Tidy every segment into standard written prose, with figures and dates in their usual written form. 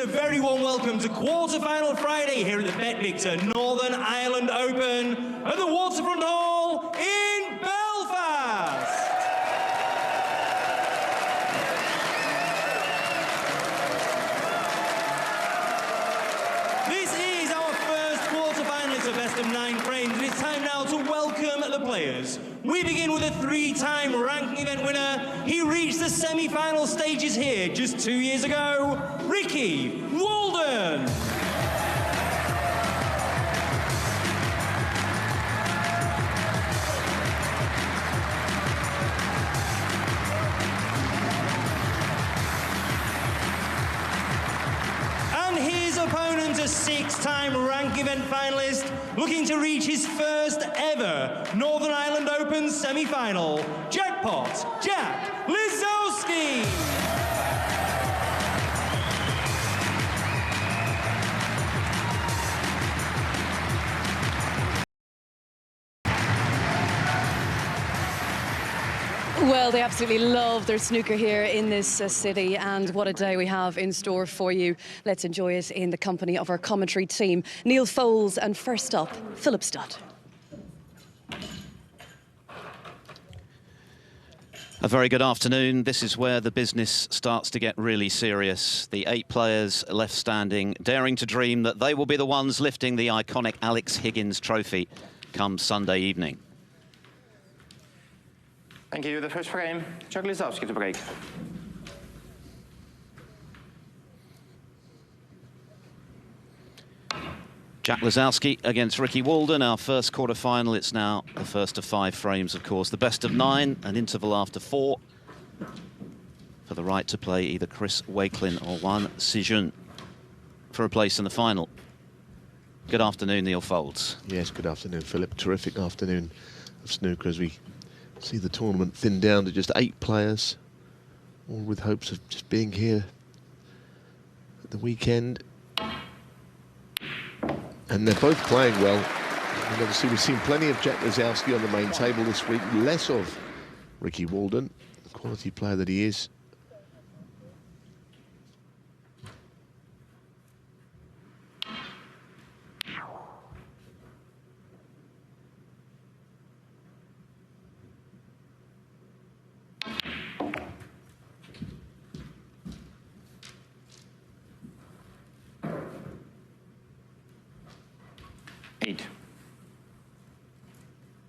A very warm welcome to quarter-final Friday here at the BetVictor Northern Ireland Open at the Waterfront Hall in Belfast. This is our first quarter-finalist of best of 9 frames, and it's time now to welcome the players. We begin with a 3-time ranking event winner. He reached the semi-final stages here just 2 years ago, Walden. And his opponent, a 6-time rank event finalist, looking to reach his first ever Northern Ireland Open semi-final, Jackpot Jack Lisowski. Well, they absolutely love their snooker here in this city, and what a day we have in store for you. Let's enjoy it in the company of our commentary team, Neil Foles, and first up, Philip Stott. A very good afternoon. This is where the business starts to get really serious. The 8 players left standing, daring to dream that they will be the ones lifting the iconic Alex Higgins Trophy come Sunday evening. Thank you. The first frame, Jack Lisowski to break. Jack Lisowski against Ricky Walden, our first quarter-final. It's now the first of 5 frames, of course. The best of 9, an interval after 4, for the right to play either Chris Wakelin or Juan Sijun for a place in the final. Good afternoon, Neil Foles. Yes, good afternoon, Philip. Terrific afternoon of snooker as we see the tournament thinned down to just 8 players, all with hopes of just being here at the weekend. And they're both playing well. And obviously we've seen plenty of Jack Lisowski on the main table this week, less of Ricky Walden, the quality player that he is.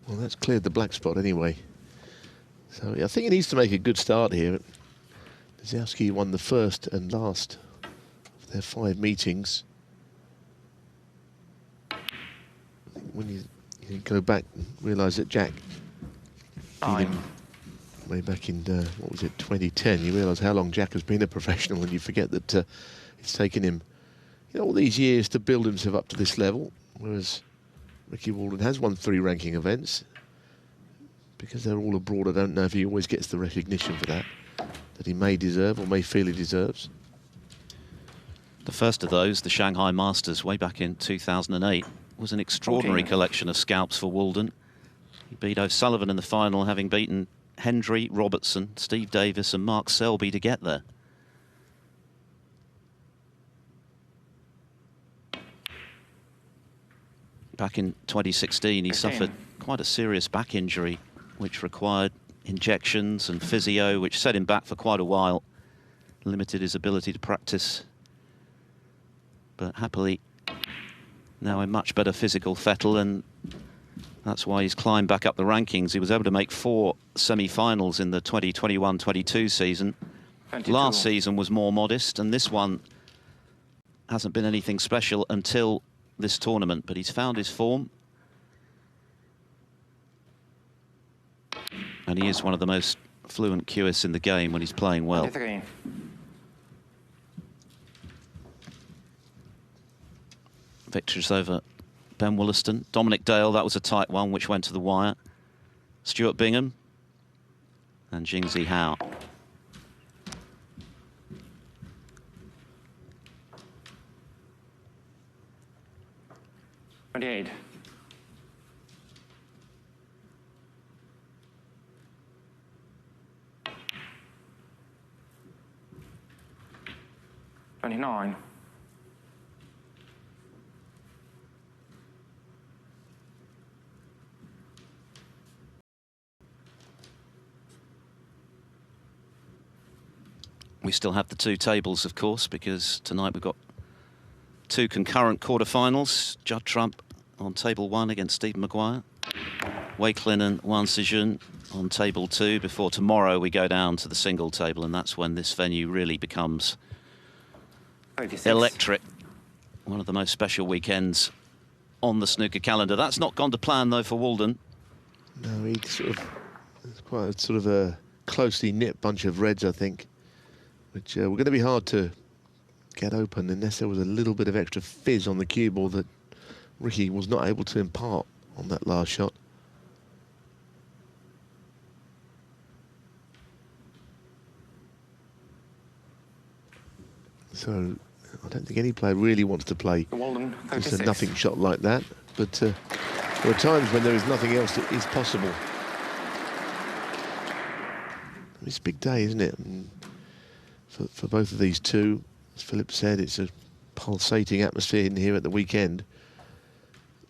Well, that's cleared the black spot anyway. So I think he needs to make a good start here. Lisowski won the first and last of their 5 meetings. I think when you go back and realise that Jack beat him way back in, what was it, 2010, you realise how long Jack has been a professional, and you forget that it's taken him, you know, all these years to build himself up to this level, whereas Ricky Walden has won 3 ranking events. Because they're all abroad, I don't know if he always gets the recognition for that he may deserve or may feel he deserves. The first of those, the Shanghai Masters, way back in 2008, was an extraordinary collection of scalps for Walden. He beat O'Sullivan in the final, having beaten Hendry, Robertson, Steve Davis and Mark Selby to get there. Back in 2016, he suffered quite a serious back injury, which required injections and physio, which set him back for quite a while, limited his ability to practice. But happily, now in much better physical fettle, and that's why he's climbed back up the rankings. He was able to make 4 semi-finals in the 2021-22 season. 22. Last season was more modest, and this one hasn't been anything special until this tournament, but he's found his form. And he is one of the most fluent cueists in the game when he's playing well. 23. Victories over Ben Wollaston. Dominic Dale, that was a tight one, which went to the wire. Stuart Bingham and Jingzi Hao. $28. 29. We still have the two tables, of course, because tonight we've got two concurrent quarterfinals. Judd Trump on table 1 against Stephen Maguire. Wakelin and Wan Sejun on table 2 before tomorrow we go down to the single table, and that's when this venue really becomes 36. electric. One of the most special weekends on the snooker calendar. That's not gone to plan, though, for Walden. No, it's quite a sort of a closely knit bunch of reds, I think, which were going to be hard to get open unless there was a little bit of extra fizz on the cue ball that Ricky was not able to impart on that last shot. So I don't think any player really wants to play Walden, just 36. a nothing shot like that, but there are times when there is nothing else that is possible. It's a big day, isn't it? And for both of these two, as Philip said, it's a pulsating atmosphere in here at the weekend.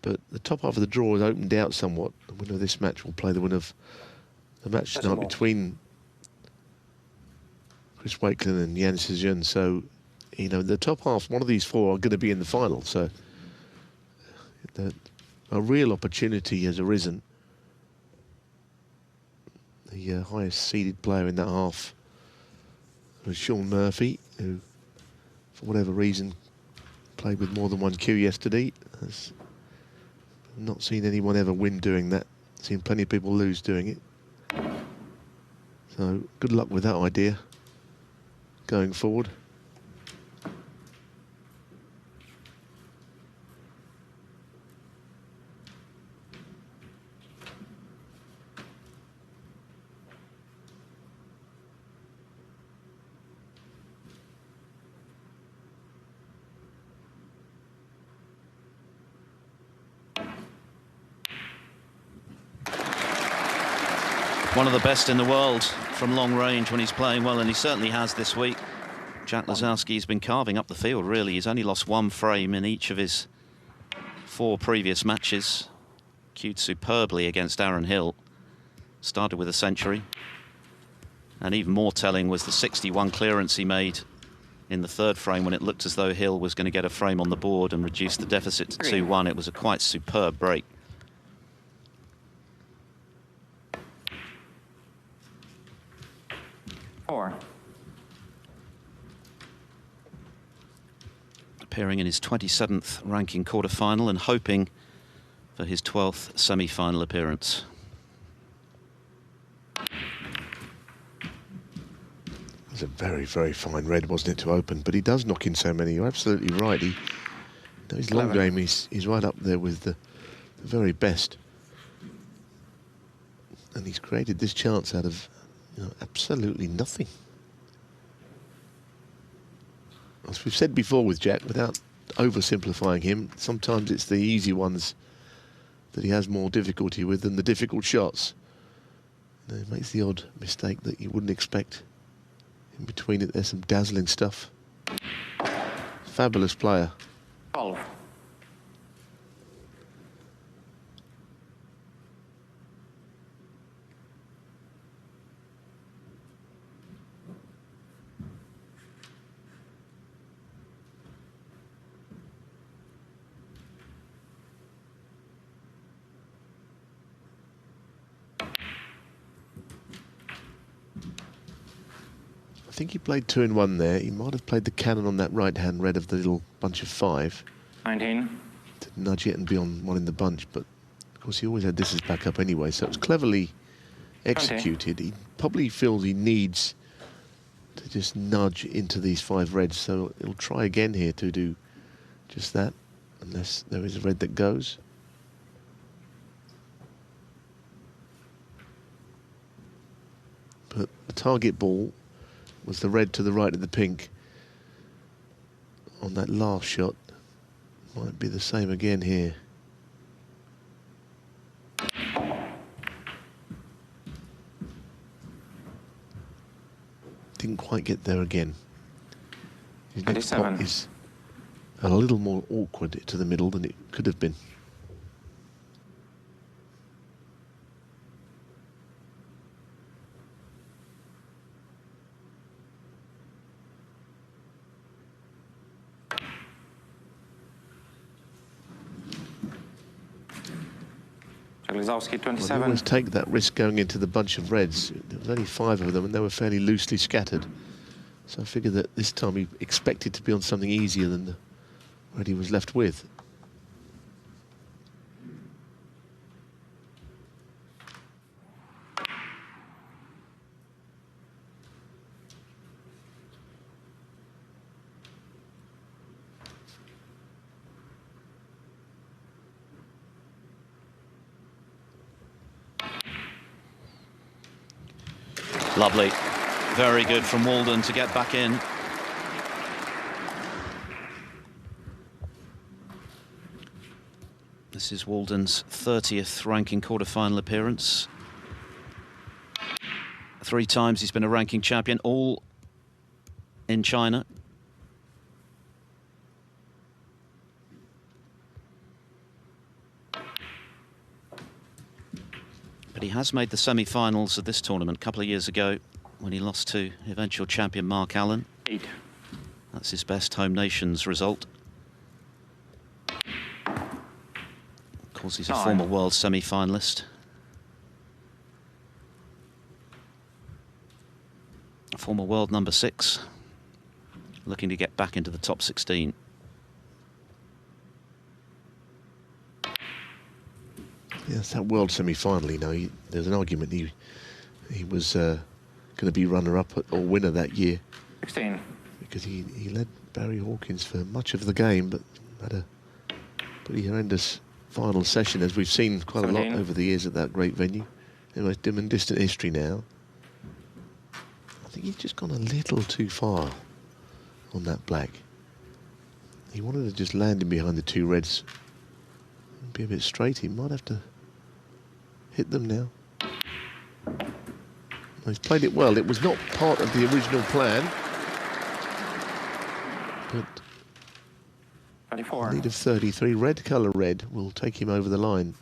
But the top half of the draw has opened out somewhat. The winner of this match will play the winner of the match tonight between Chris Wakelin and Jan Sejun. So, you know, the top half, one of these four are going to be in the final. So a real opportunity has arisen. The highest seeded player in that half was Sean Murphy, who, for whatever reason, played with more than one cue yesterday. Has not seen anyone ever win doing that. Seen plenty of people lose doing it. So good luck with that idea going forward. One of the best in the world from long range when he's playing well, and he certainly has this week. Jack Lisowski has been carving up the field, really. He's only lost one frame in each of his 4 previous matches. Cued superbly against Aaron Hill. Started with a century. And even more telling was the 61 clearance he made in the 3rd frame when it looked as though Hill was going to get a frame on the board and reduce the deficit to 2-1. It was a quite superb break. Appearing in his 27th ranking quarter-final and hoping for his 12th semi-final appearance. It was a very, very fine red, wasn't it, to open? But he does knock in so many. You're absolutely right. His long game is right up there with the very best. And he's created this chance out of absolutely nothing. As we've said before with Jack, without oversimplifying him, sometimes it's the easy ones that he has more difficulty with than the difficult shots. And he makes the odd mistake that you wouldn't expect. In between it, there's some dazzling stuff. Fabulous player. 12. I think he played 2-in-1 there. He might have played the cannon on that right-hand red of the little bunch of 5. 19. To nudge it and be on one in the bunch, but of course he always had this as backup anyway, so it was cleverly executed. 20. He probably feels he needs to just nudge into these 5 reds, so he'll try again here to do just that, unless there is a red that goes. But the target ball was the red to the right of the pink on that last shot. Might be the same again here. Didn't quite get there again. His next spot is a little more awkward to the middle than it could have been. Lisowski, Well, 27. they always take that risk going into the bunch of reds. There was only 5 of them, and they were fairly loosely scattered. So I figured that this time he expected to be on something easier than the red he was left with. Lovely. Very good from Walden to get back in. This is Walden's 30th ranking quarter-final appearance. 3 times he's been a ranking champion, all in China. But he has made the semi-finals of this tournament a couple of years ago when he lost to eventual champion Mark Allen. 8. That's his best home nations result. Of course, he's a 9. former world semi-finalist. A former world number 6, looking to get back into the top 16. Yes, that world semi-final, you know, there's an argument he was going to be runner-up or winner that year. 16. Because he led Barry Hawkins for much of the game, but had a pretty horrendous final session, as we've seen quite a lot 17. over the years at that great venue. In most dim and distant history now. I think he's just gone a little too far on that black. He wanted to just land in behind the 2 reds and be a bit straight. He might have to hit them now. He's played it well. It was not part of the original plan, but 24. a lead of 33. Red colour red will take him over the line.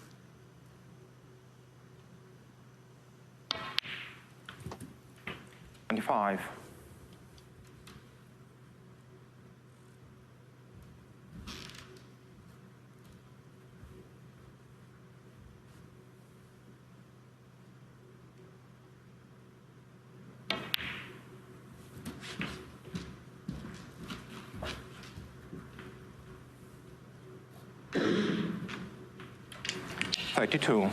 Twenty-five. Thirty-two.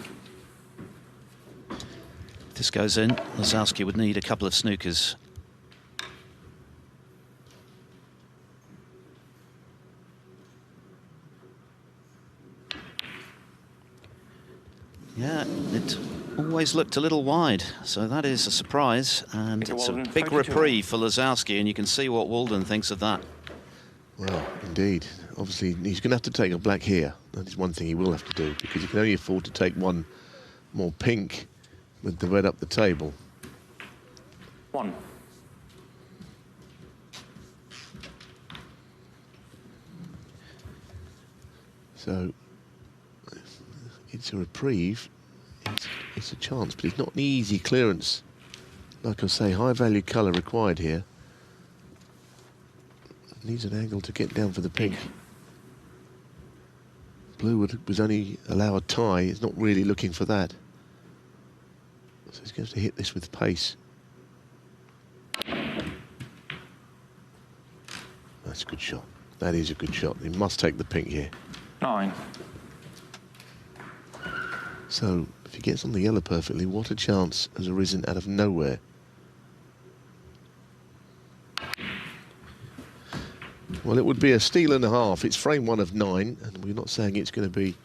If this goes in, Lisowski would need a couple of snookers. Yeah, it always looked a little wide, so that is a surprise, and Thank you, it's a Walden. big 32. reprieve for Lisowski, and you can see what Walden thinks of that. Well, indeed. Obviously, he's going to have to take a black here. That is one thing he will have to do, because he can only afford to take one more pink with the red up the table. 1. So it's a reprieve. It's a chance, but it's not an easy clearance. Like I say, high value colour required here. Needs an angle to get down for the pink. Blue was only allow a tie. It's not really looking for that. So he's going to hit this with pace. That's a good shot. That is a good shot. He must take the pink here. 9. So if he gets on the yellow perfectly, what a chance has arisen out of nowhere. Well, it would be a steal and a half. It's frame 1 of 9, and we're not saying it's going to be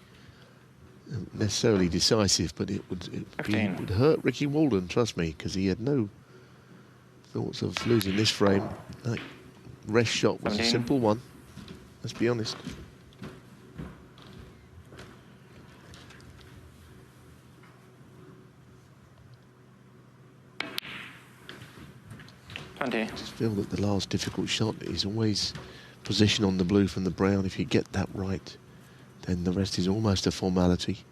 necessarily decisive, but it would hurt Ricky Walden, trust me, because he had no thoughts of losing this frame. That rest shot was 17. a simple one, let's be honest. I just feel that the last difficult shot is always position on the blue from the brown. If you get that right, then the rest is almost a formality.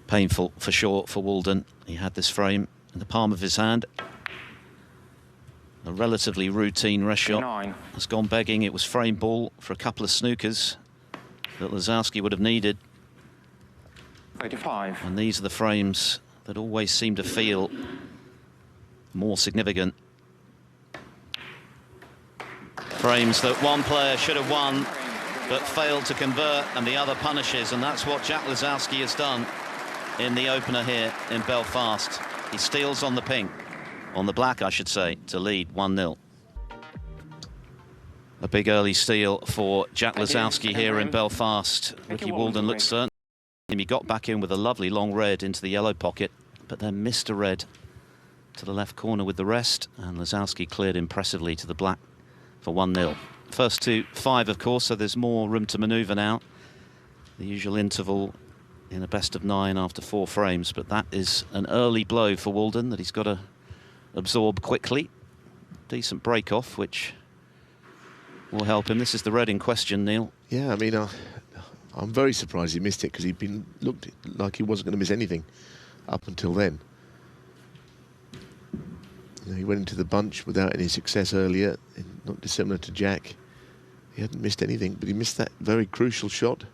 Painful for sure for Walden. He had this frame in the palm of his hand. relatively routine rest shot 9. has gone begging. It was frame ball for a couple of snookers that Lisowski would have needed. 35. And these are the frames that always seem to feel more significant. Frames that one player should have won but failed to convert, and the other punishes, and that's what Jack Lisowski has done in the opener here in Belfast. He steals on the pink, on the black I should say, to lead 1-0. A big early steal for Jack Lisowski here in Belfast. Ricky Walden looked certain. He got back in with a lovely long red into the yellow pocket, but then missed a red to the left corner with the rest, and Lisowski cleared impressively to the black for 1-0. First to 5, of course, so there's more room to manoeuvre now. The usual interval in a best of 9 after 4 frames, but that is an early blow for Walden that he's got to absorb quickly. Decent break-off, which will help him. This is the red in question, Neil. Yeah, I mean, I'm very surprised he missed it, because looked like he wasn't going to miss anything up until then. You know, he went into the bunch without any success earlier, not dissimilar to Jack. He hadn't missed anything, but he missed that very crucial shot.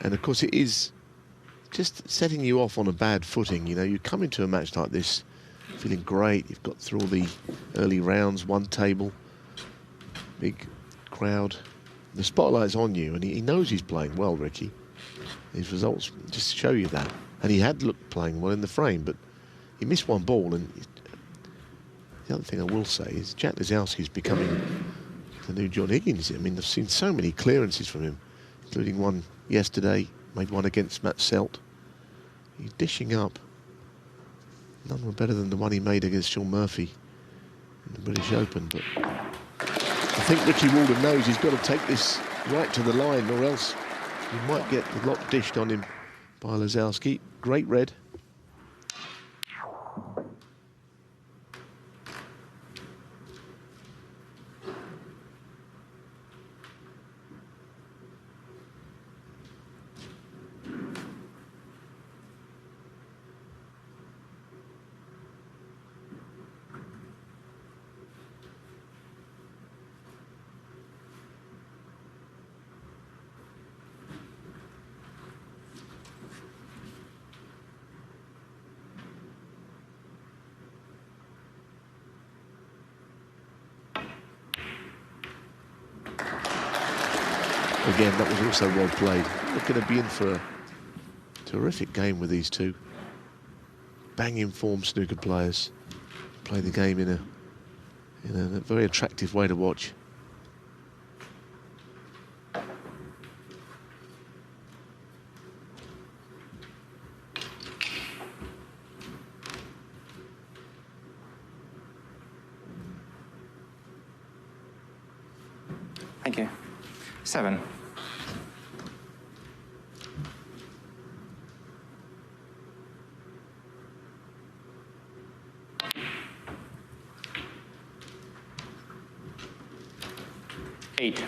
And of course it is just setting you off on a bad footing. You know, you come into a match like this feeling great. You've got through all the early rounds, one table, big crowd. The spotlight's on you, and he knows he's playing well, Ricky. His results just show you that. And he had looked playing well in the frame, but he missed one ball. And the other thing I will say is Jack Lisowski's becoming the new John Higgins. I mean, I've seen so many clearances from him, including one yesterday, made one against Matt Selt. He's dishing up. None were better than the one he made against Sean Murphy in the British Open. But I think Ricky Walden knows he's got to take this right to the line, or else he might get the lot dished on him by Lisowski. Great red. Again, that was also well played. We're going to be in for a terrific game with these two banging form snooker players. Play the game in a very attractive way to watch. Thank you. 7. Eight.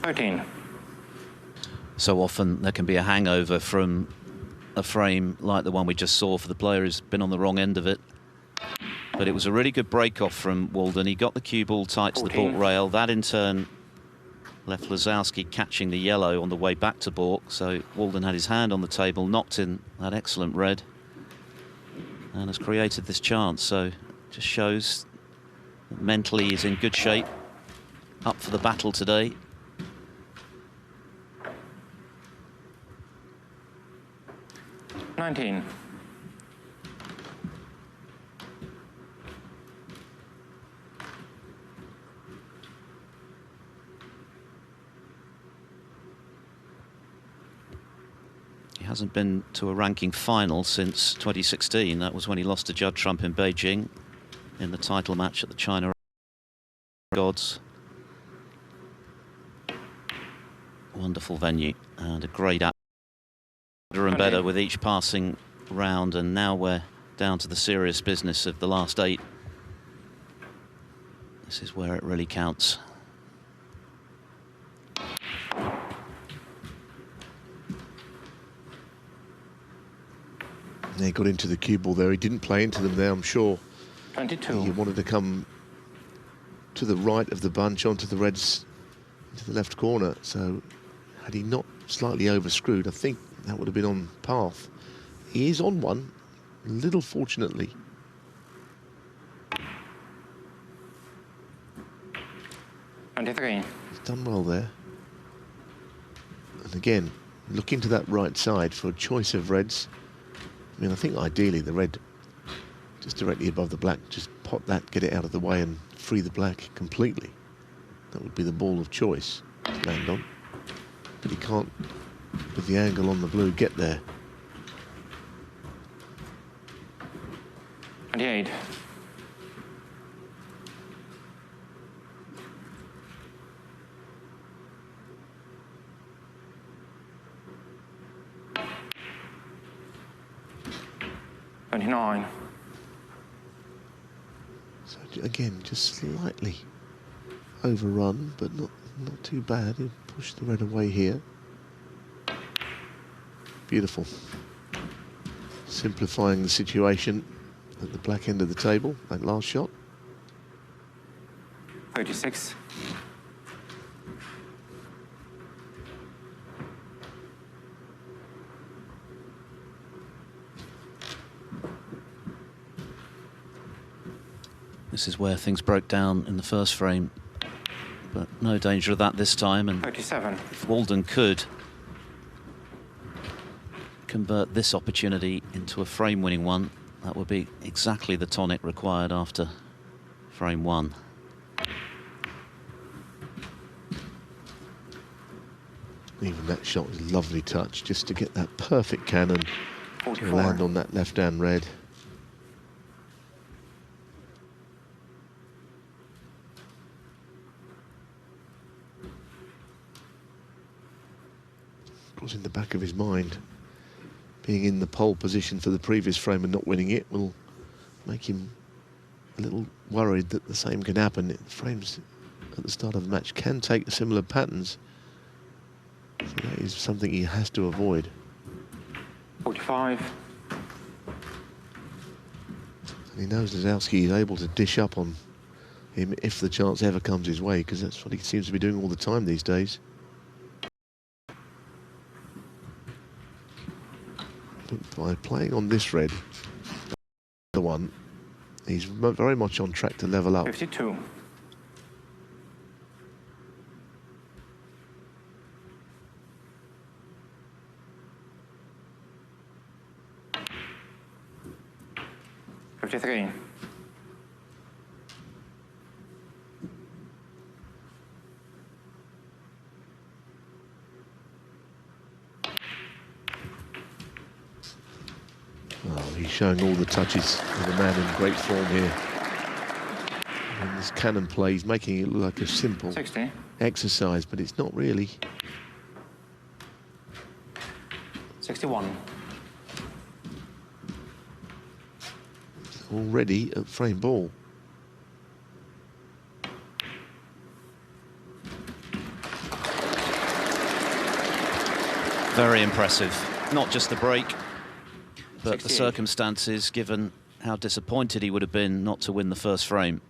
13. So often there can be a hangover from a frame like the one we just saw for the player who's been on the wrong end of it. But it was a really good break-off from Walden. He got the cue ball tight to the baulk rail. That in turn left Lisowski catching the yellow on the way back to baulk. So Walden had his hand on the table, knocked in that excellent red, and has created this chance. So just shows that mentally he's in good shape, up for the battle today. $19. hasn't been to a ranking final since 2016. That was when he lost to Judd Trump in Beijing in the title match at the China Gods. Wonderful venue and a great atmosphere. Better and better with each passing round, and now we're down to the serious business of the last 8. This is where it really counts. He got into the cue ball there. He didn't play into them there, I'm sure. 22. He wanted to come to the right of the bunch onto the reds, into the left corner. So had he not slightly overscrewed, I think that would have been on path. He is on one, a little fortunately. He's He's done well there. And again, looking to that right side for a choice of reds. I mean, I think ideally the red just directly above the black, just pot that, get it out of the way and free the black completely. That would be the ball of choice to land on. But he can't, with the angle on the blue, get there. 28. So again, just slightly overrun, but not too bad. He'll push the red away here. Beautiful. Simplifying the situation at the black end of the table, that last shot. 36. This is where things broke down in the first frame, but no danger of that this time. And 37. if Walden could convert this opportunity into a frame-winning one, that would be exactly the tonic required after frame 1. Even that shot was a lovely touch, just to get that perfect cannon 44. to land on that left-hand red. Was in the back of his mind, being in the pole position for the previous frame and not winning it will make him a little worried that the same can happen. Frames at the start of the match can take similar patterns, so that is something he has to avoid. 45. And he knows Lisowski is able to dish up on him if the chance ever comes his way, because that's what he seems to be doing all the time these days. But by playing on this red, the one, he's very much on track to level up. 52. $53. Oh, he's showing all the touches of a man in great form here. And this cannon play, he's making it look like a simple 60. exercise, but it's not really. 61. Already at frame ball. Very impressive. Not just the break, but 68. the circumstances, given how disappointed he would have been not to win the first frame.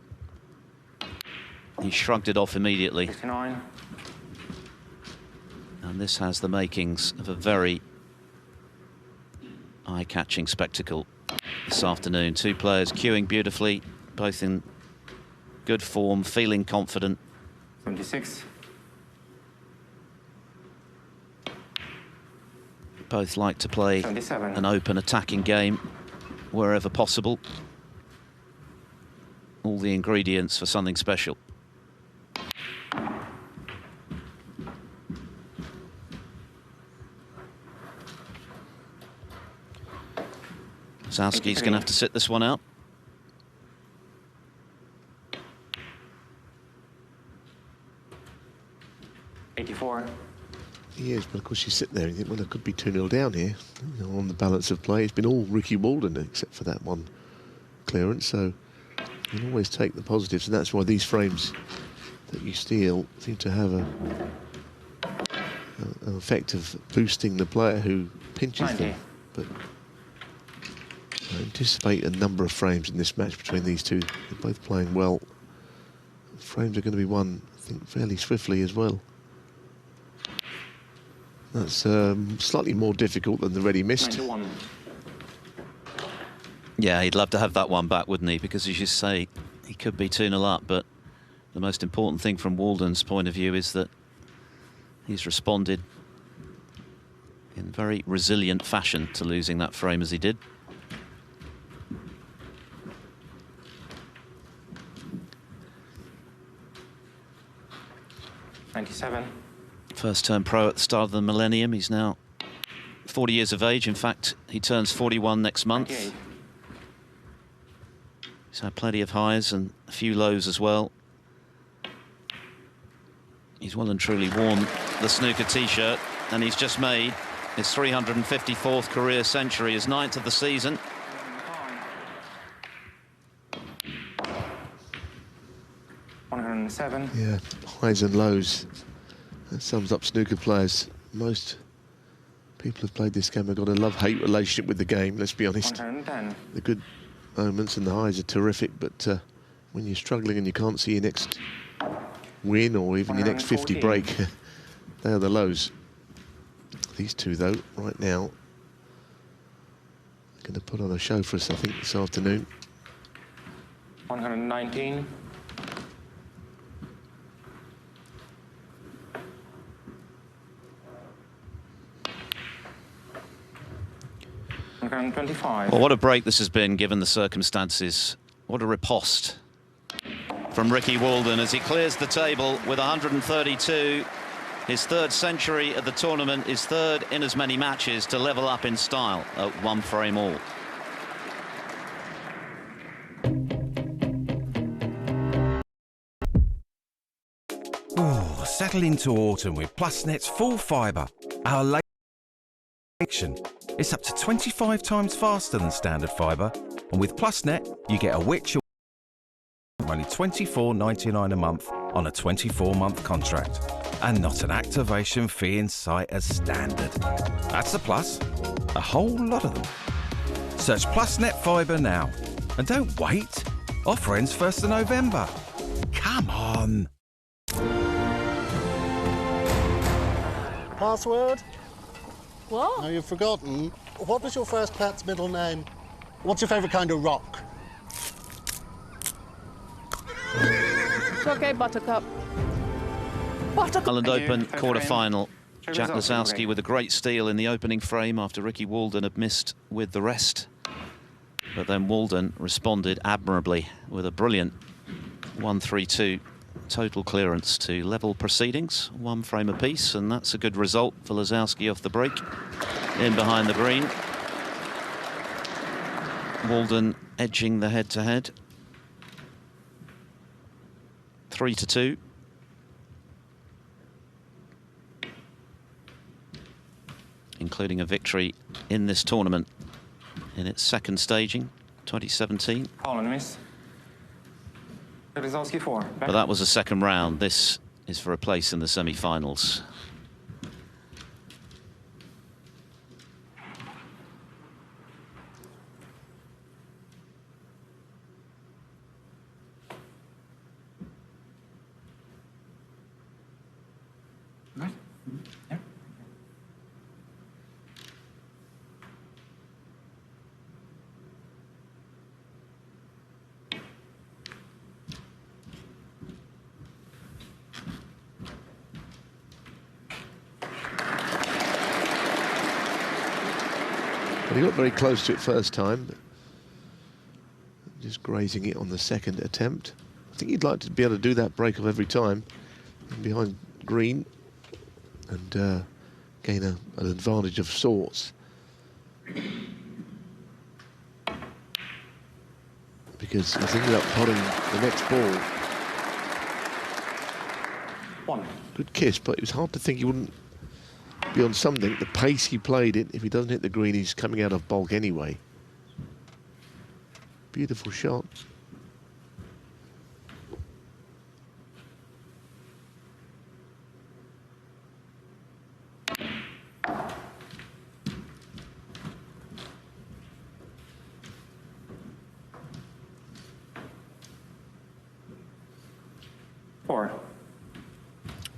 He shrugged it off immediately. 69. And this has the makings of a very eye-catching spectacle this afternoon. Two players queuing beautifully, both in good form, feeling confident. 76. Both like to play 77. an open attacking game wherever possible. All the ingredients for something special. Lisowski's going to have to sit this one out. He is, but of course you sit there and think, well, it could be 2-0 down here, you know, on the balance of play. It's been all Ricky Walden except for that one clearance, so you can always take the positives, and that's why these frames that you steal seem to have an effect of boosting the player who pinches them. But I anticipate a number of frames in this match between these two. They're both playing well. Frames are going to be won, I think, fairly swiftly as well. That's slightly more difficult than the ready missed. 91. Yeah, he'd love to have that one back, wouldn't he? Because as you say, he could be 2-0 up, but the most important thing from Walden's point of view is that he's responded in very resilient fashion to losing that frame as he did. First term pro at the start of the millennium. He's now 40 years of age. In fact, he turns 41 next month. 98. He's had plenty of highs and a few lows as well. He's well and truly worn the snooker t-shirt, and he's just made his 354th career century, his 9th of the season. Yeah, highs and lows. That sums up snooker players. Most people who've played this game have got a love-hate relationship with the game, let's be honest. 110. The good moments and the highs are terrific, but when you're struggling and you can't see your next win or even your next 50 break, they are the lows. These two, though, right now, are going to put on a show for us, I think, this afternoon. 119. 125. Well, what a break this has been, given the circumstances. What a riposte from Ricky Walden as he clears the table with 132. His 3rd century at the tournament, his 3rd in as many matches to level up in style at 1 frame all. Oh, settle into autumn with PlusNet's full fibre. Our latest connection. It's up to 25 times faster than standard fibre, and with PlusNet, you get a Which for only $24.99 a month on a 24-month contract, and not an activation fee in sight as standard. That's a plus. A whole lot of them. Search PlusNet Fibre now, and don't wait. Offer ends 1st of November. Come on. Password? What? No, you've forgotten. What was your first pet's middle name? What's your favourite kind of rock? It's okay, Buttercup. Ireland Open Third quarter-final. frame. Jack Lisowski, Lisowski with a great steal in the opening frame after Ricky Walden had missed with the rest. But then Walden responded admirably with a brilliant 1-3-2 total clearance to level proceedings, 1 frame apiece, and that's a good result for Lisowski off the break. In behind the green. Walden edging the head-to-head. 3-2. Including a victory in this tournament in its 2nd staging, 2017. Holland miss. Lisowski 4. But that was a 2nd round. This is for a place in the semi-finals. Right. Yeah. But he got very close to it first time, but just grazing it on the 2nd attempt. I think he'd like to be able to do that break off every time behind green and gain an advantage of sorts. because he's ended up potting the next ball. 1. Good kiss, but it was hard to think he wouldn't be on something. The pace he played it, if he doesn't hit the green, he's coming out of bulk anyway. Beautiful shot.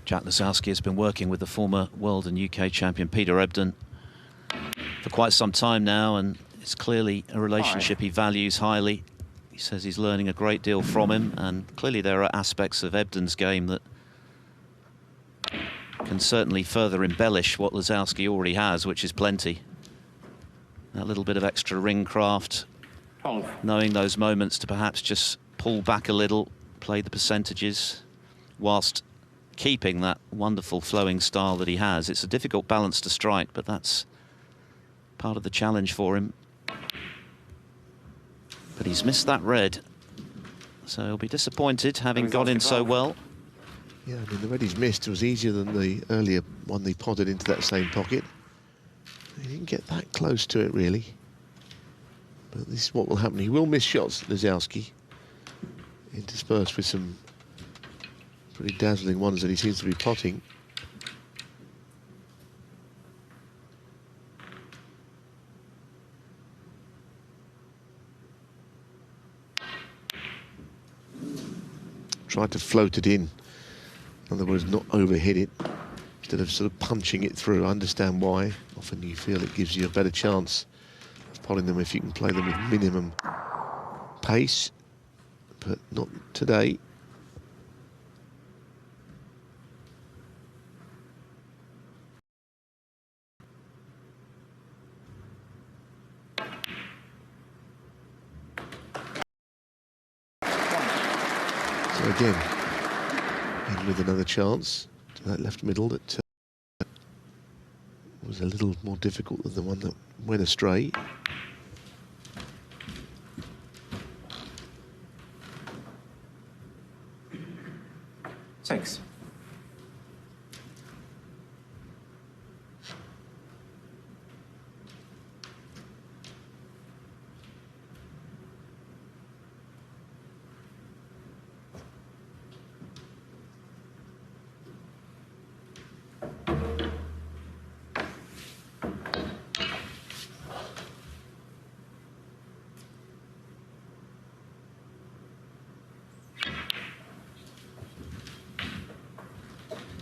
Jack Lisowski has been working with the former world and UK champion Peter Ebdon for quite some time now, and it's clearly a relationship he values highly. He says he's learning a great deal from him, and clearly there are aspects of Ebdon's game that can certainly further embellish what Lisowski already has, which is plenty. That little bit of extra ring craft, knowing those moments to perhaps just pull back a little, play the percentages, whilst keeping that wonderful flowing style that he has. It's a difficult balance to strike, but that's part of the challenge for him. But he's missed that red, so he'll be disappointed having got in so well. Yeah, I mean, the red he's missed was easier than the earlier one they potted into that same pocket. He didn't get that close to it, really. But this is what will happen. He will miss shots, Lisowski, interspersed with some pretty dazzling ones that he seems to be potting. Tried to float it in, in other words, not overhit it, instead of sort of punching it through. I understand why. Often you feel it gives you a better chance of potting them if you can play them with minimum pace, but not today. So again, in with another chance to that left middle that was a little more difficult than the one that went astray. Six.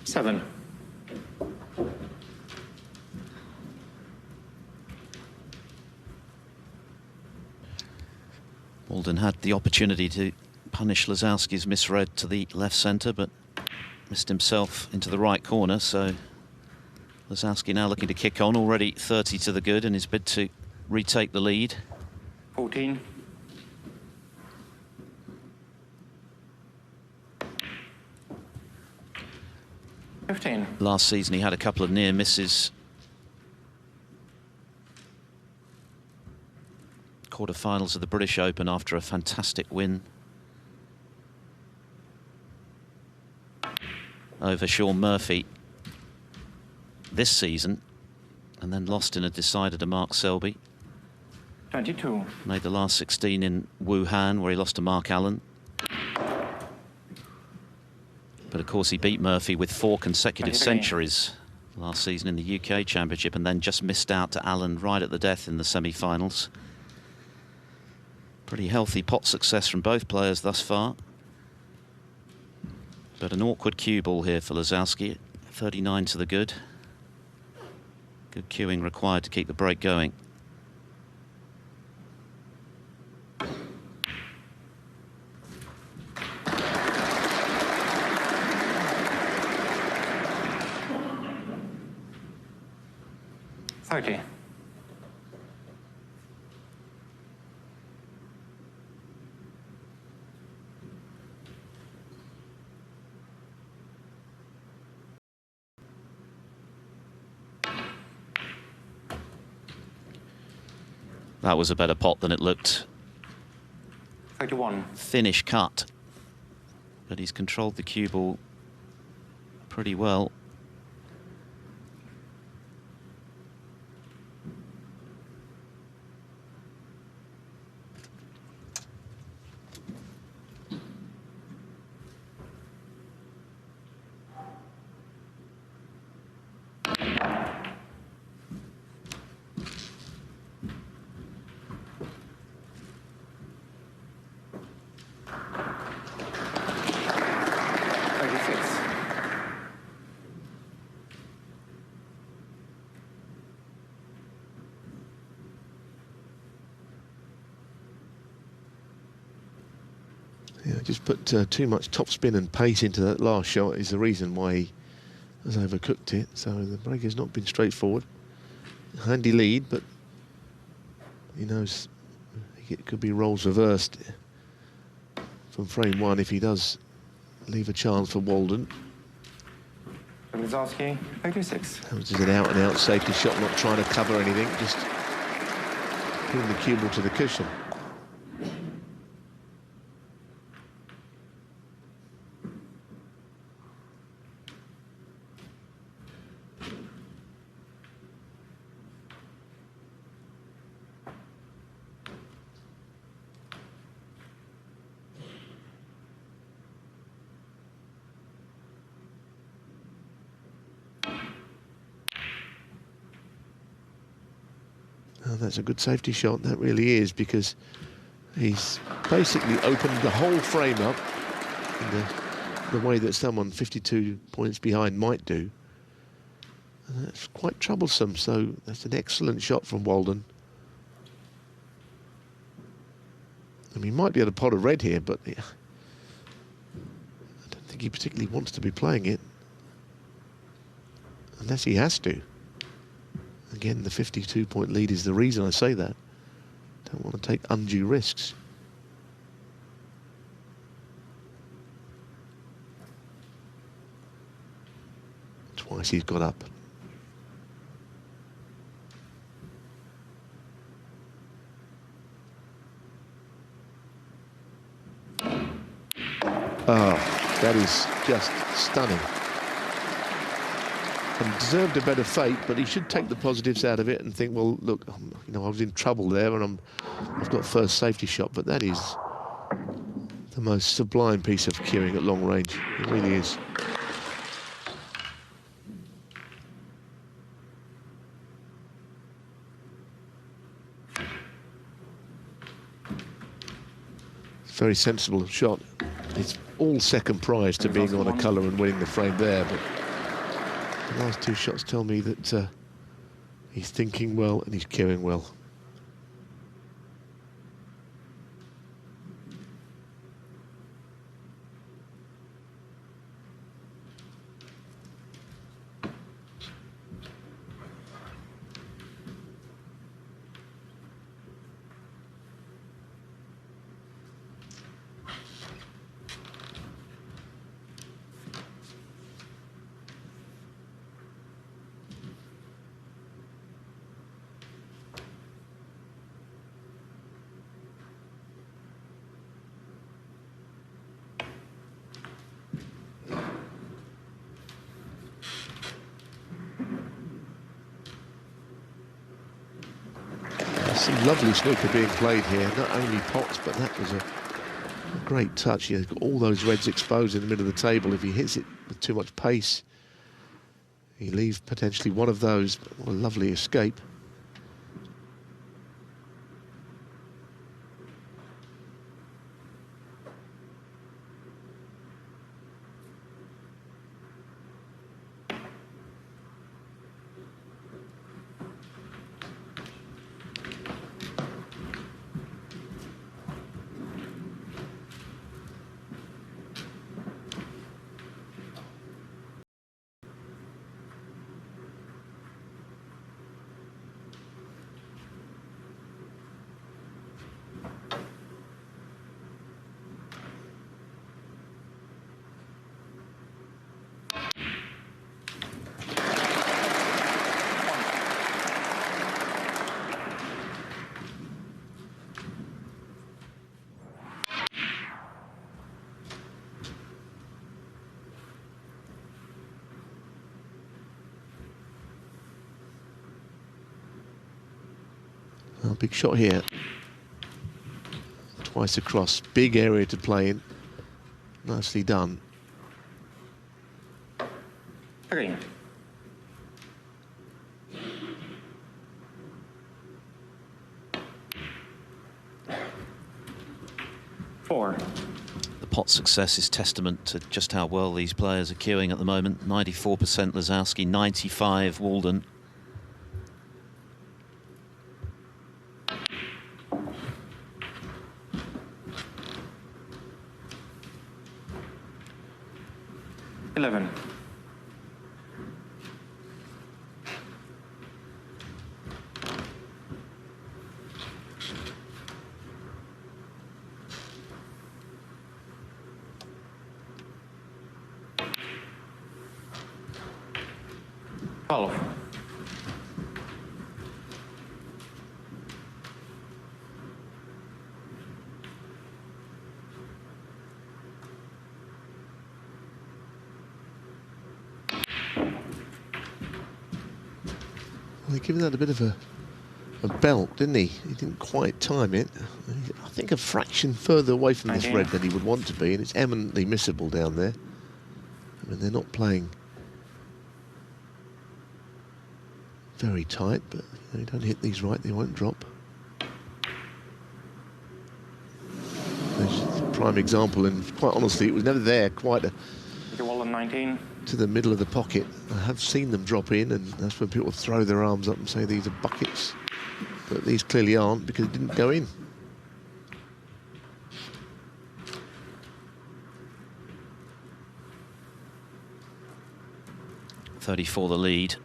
Seven. Walden had the opportunity to punish Lisowski's misread to the left centre, but missed himself into the right corner, so Lisowski now looking to kick on, already 30 to the good in his bid to retake the lead. 14. Last season he had a couple of near misses. Quarter-finals of the British Open after a fantastic win over Sean Murphy this season, and then lost in a decider to Mark Selby. 22. Made the last 16 in Wuhan, where he lost to Mark Allen. But of course he beat Murphy with 4 consecutive centuries last season in the UK Championship, and then just missed out to Allen right at the death in the semi-finals. Pretty healthy pot success from both players thus far. But an awkward cue ball here for Lisowski, 39 to the good. Good cueing required to keep the break going. Okay. That was a better pot than it looked 31. Finish cut. But he's controlled the cue ball pretty well. Yeah, just put too much topspin and pace into that last shot is the reason why he has overcooked it. So the break has not been straightforward. Handy lead, but he knows it could be roles reversed from frame one if he does leave a chance for Walden. Lisowski, 36. That was just an out-and-out safety shot, not trying to cover anything, just putting the cue ball to the cushion. Oh, that's a good safety shot, that really is, because he's basically opened the whole frame up in the way that someone 52 points behind might do. And that's quite troublesome, so that's an excellent shot from Walden. I mean, he might be able to pot a red here, but I don't think he particularly wants to be playing it. Unless he has to. Again, the 52-point lead is the reason I say that. Don't want to take undue risks. Twice he's got up. Oh, that is just stunning. And deserved a better fate, but he should take the positives out of it and think, well, look, you know, I was in trouble there and I've got first safety shot, but that is the most sublime piece of cueing at long range. It really is. It's a very sensible shot. It's all second prize to being on a colour and winning the frame there, but the last two shots tell me that he's thinking well and he's cueing well. Some lovely snooker being played here, not only pots, but that was a great touch. He's got all those reds exposed in the middle of the table. If he hits it with too much pace, he leaves potentially one of those. What a lovely escape. big shot here. Twice across, big area to play in. Nicely done. 3. Four. The pot success is testament to just how well these players are queuing at the moment. 94% Lisowski, 95 Walden. Eleven. Twelve. Well, he gave that a bit of a belt, didn't he? He didn't quite time it. I think a fraction further away from this red than he would want to be, and it's eminently missable down there. I mean, they're not playing very tight, but you don't hit these right, they won't drop. There's a prime example, and quite honestly, it was never there quite Walden 19. to the middle of the pocket. I have seen them drop in, and that's when people throw their arms up and say these are buckets. But these clearly aren't, because it didn't go in. .34 the lead.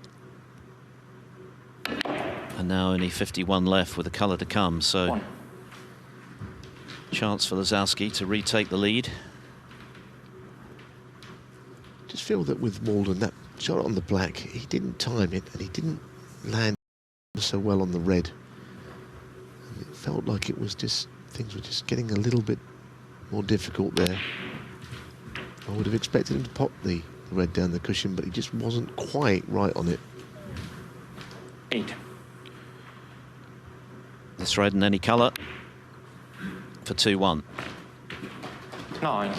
And now only 51 left with a colour to come, so One. Chance for Lisowski to retake the lead. Just feel that with Walden, that shot on the black, he didn't time it, and he didn't land so well on the red. And it felt like it was just, things were just getting a little bit more difficult there. I would have expected him to pop the red down the cushion, but he just wasn't quite right on it. 8. This red in any colour for 2-1. 9.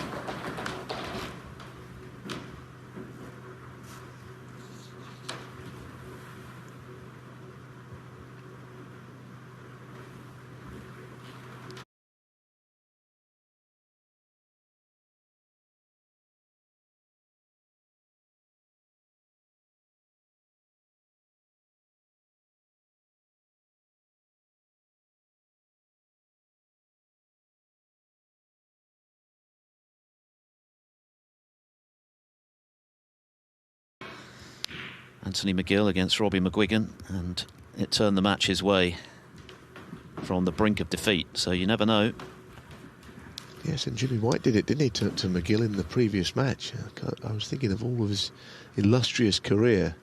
Anthony McGill against Robbie McGuigan, and it turned the match his way from the brink of defeat, so you never know. Yes, and Jimmy White did it, didn't he, to McGill in the previous match. I was thinking of all of his illustrious career.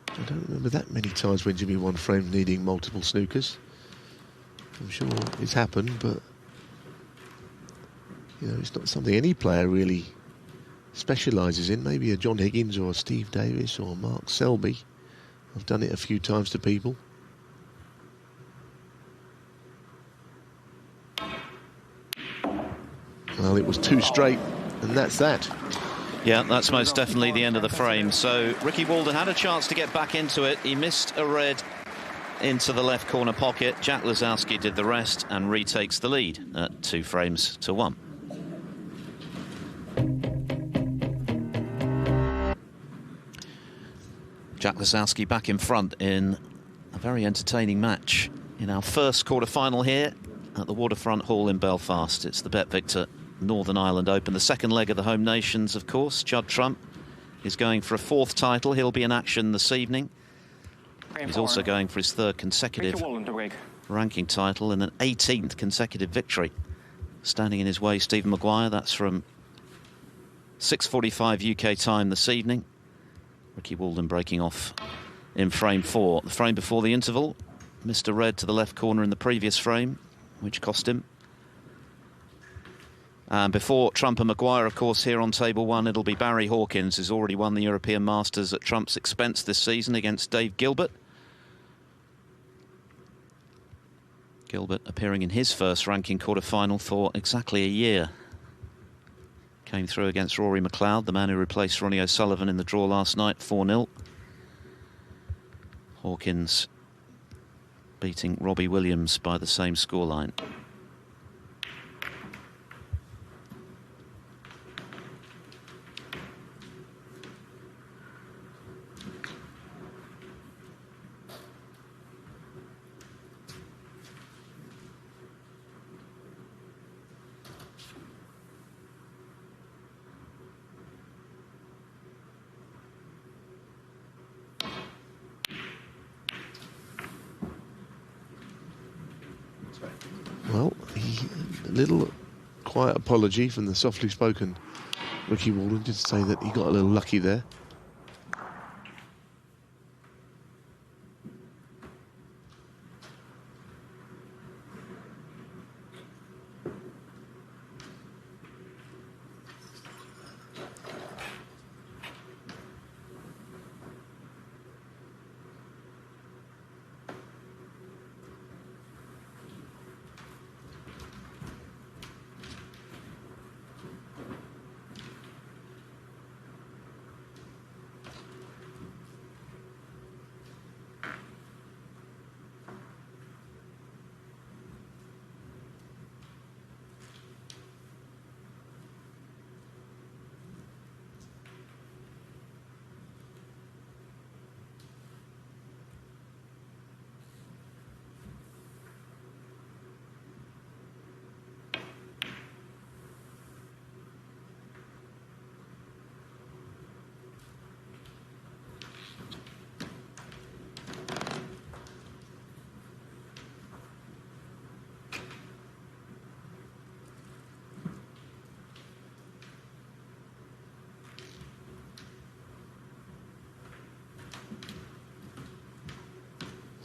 I don't remember that many times when Jimmy won frames needing multiple snookers. I'm sure it's happened, but you know, it's not something any player really specialises in. Maybe a John Higgins or a Steve Davis or Mark Selby. I've done it a few times to people. Well, it was 2 straight, and that's that. Yeah, that's most definitely the end of the frame. So Ricky Walden had a chance to get back into it. He missed a red into the left corner pocket. Jack Lisowski did the rest and retakes the lead at 2 frames to 1. Jack Lisowski back in front in a very entertaining match in our first quarter-final here at the Waterfront Hall in Belfast. It's the Bet Victor Northern Ireland Open, the second leg of the home nations, of course. Judd Trump is going for a 4th title. He'll be in action this evening. He's also going for his 3rd consecutive ranking title and an 18th consecutive victory. Standing in his way, Stephen Maguire. That's from 6:45 UK time this evening. Ricky Walden breaking off in frame 4. The frame before the interval, Mr. Red to the left corner in the previous frame, which cost him. And before Trump and Maguire, of course, here on table 1, it'll be Barry Hawkins, who's already won the European Masters at Trump's expense this season against Dave Gilbert. Gilbert appearing in his first ranking quarter-final for exactly a year. Came through against Rory McLeod, the man who replaced Ronnie O'Sullivan in the draw last night, 4-0. Hawkins beating Robbie Williams by the same scoreline. Well, a little quiet apology from the softly spoken Ricky Walden, did say that he got a little lucky there.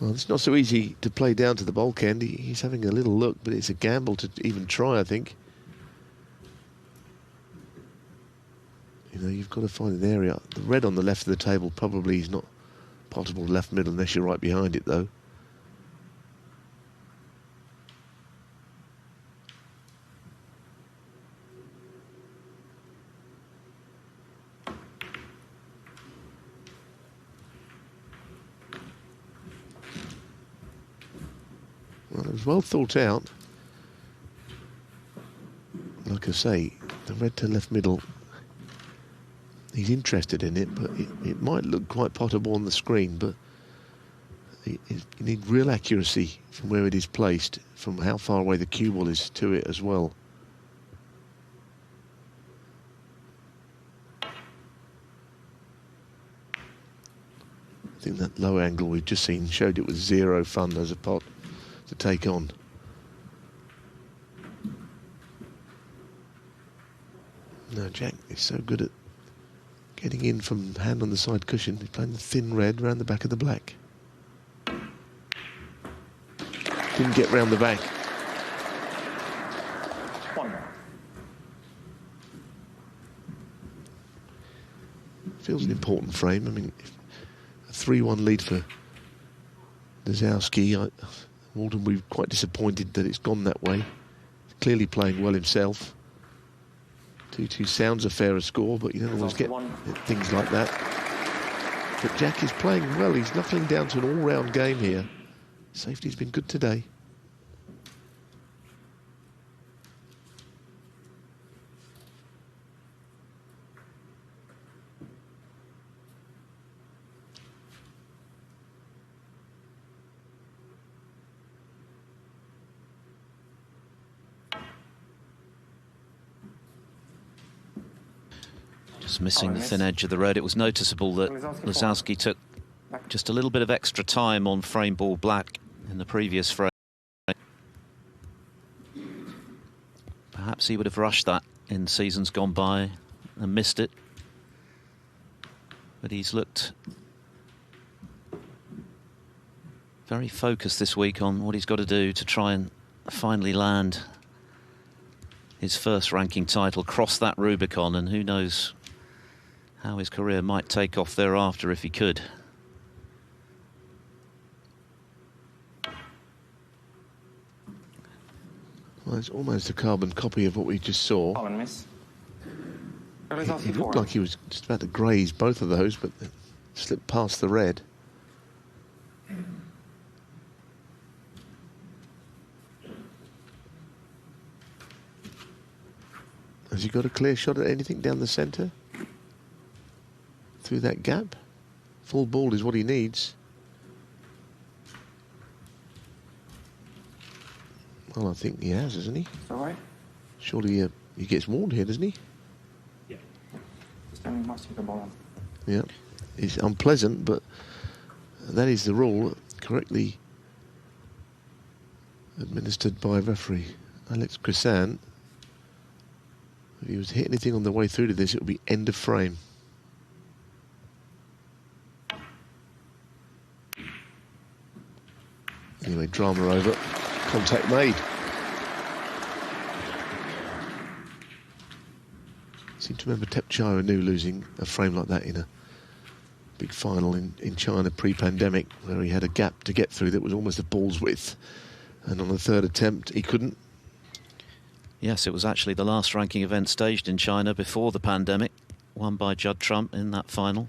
Well, it's not so easy to play down to the bulk end. He's having a little look, but it's a gamble to even try, I think. You know, you've got to find an area. The red on the left of the table probably is not possible left middle unless you're right behind it, though. Well, it was well thought out. Like I say, the red to left middle, he's interested in it, but it might look quite potable on the screen, but you need real accuracy from where it is placed, from how far away the cue ball is to it as well. I think that low angle we've just seen showed it was zero fun as a pot to take on. No, Jack is so good at getting in from hand on the side cushion. He's playing the thin red around the back of the black. Didn't get round the back. One. Feels an important frame. I mean, a 3-1 lead for Lisowski. Walden will be quite disappointed that it's gone that way. He's clearly playing well himself. 2-2 sounds a fairer score, but you don't always get things like that. But Jack is playing well. He's knuckling down to an all-round game here. Safety's been good today. Just missing the thin edge of the red. It was noticeable that Lisowski took just a little bit of extra time on frame ball black in the previous frame. Perhaps he would have rushed that in seasons gone by and missed it. But he's looked very focused this week on what he's got to do to try and finally land his first ranking title, cross that Rubicon, and who knows how his career might take off thereafter if he could. Well, it's almost a carbon copy of what we just saw. Call and miss. He Lisowski looked 4. like he was just about to graze both of those, but slipped past the red. Has he got a clear shot at anything down the centre? Through that gap? Full ball is what he needs. Well, I think he has, hasn't he? Is that right? Surely he gets warned here, doesn't he? Yeah. Standing must hit the ball on. Yeah. It's unpleasant, but that is the rule, correctly administered by referee Alex Crisant. If he was to hit anything on the way through to this, it would be end of frame. Anyway, drama over. Contact made. Seem to remember Tepchire Anu losing a frame like that in a big final in China pre-pandemic, where he had a gap to get through that was almost a ball's width. And on the third attempt, he couldn't. Yes, it was actually the last ranking event staged in China before the pandemic, won by Judd Trump in that final.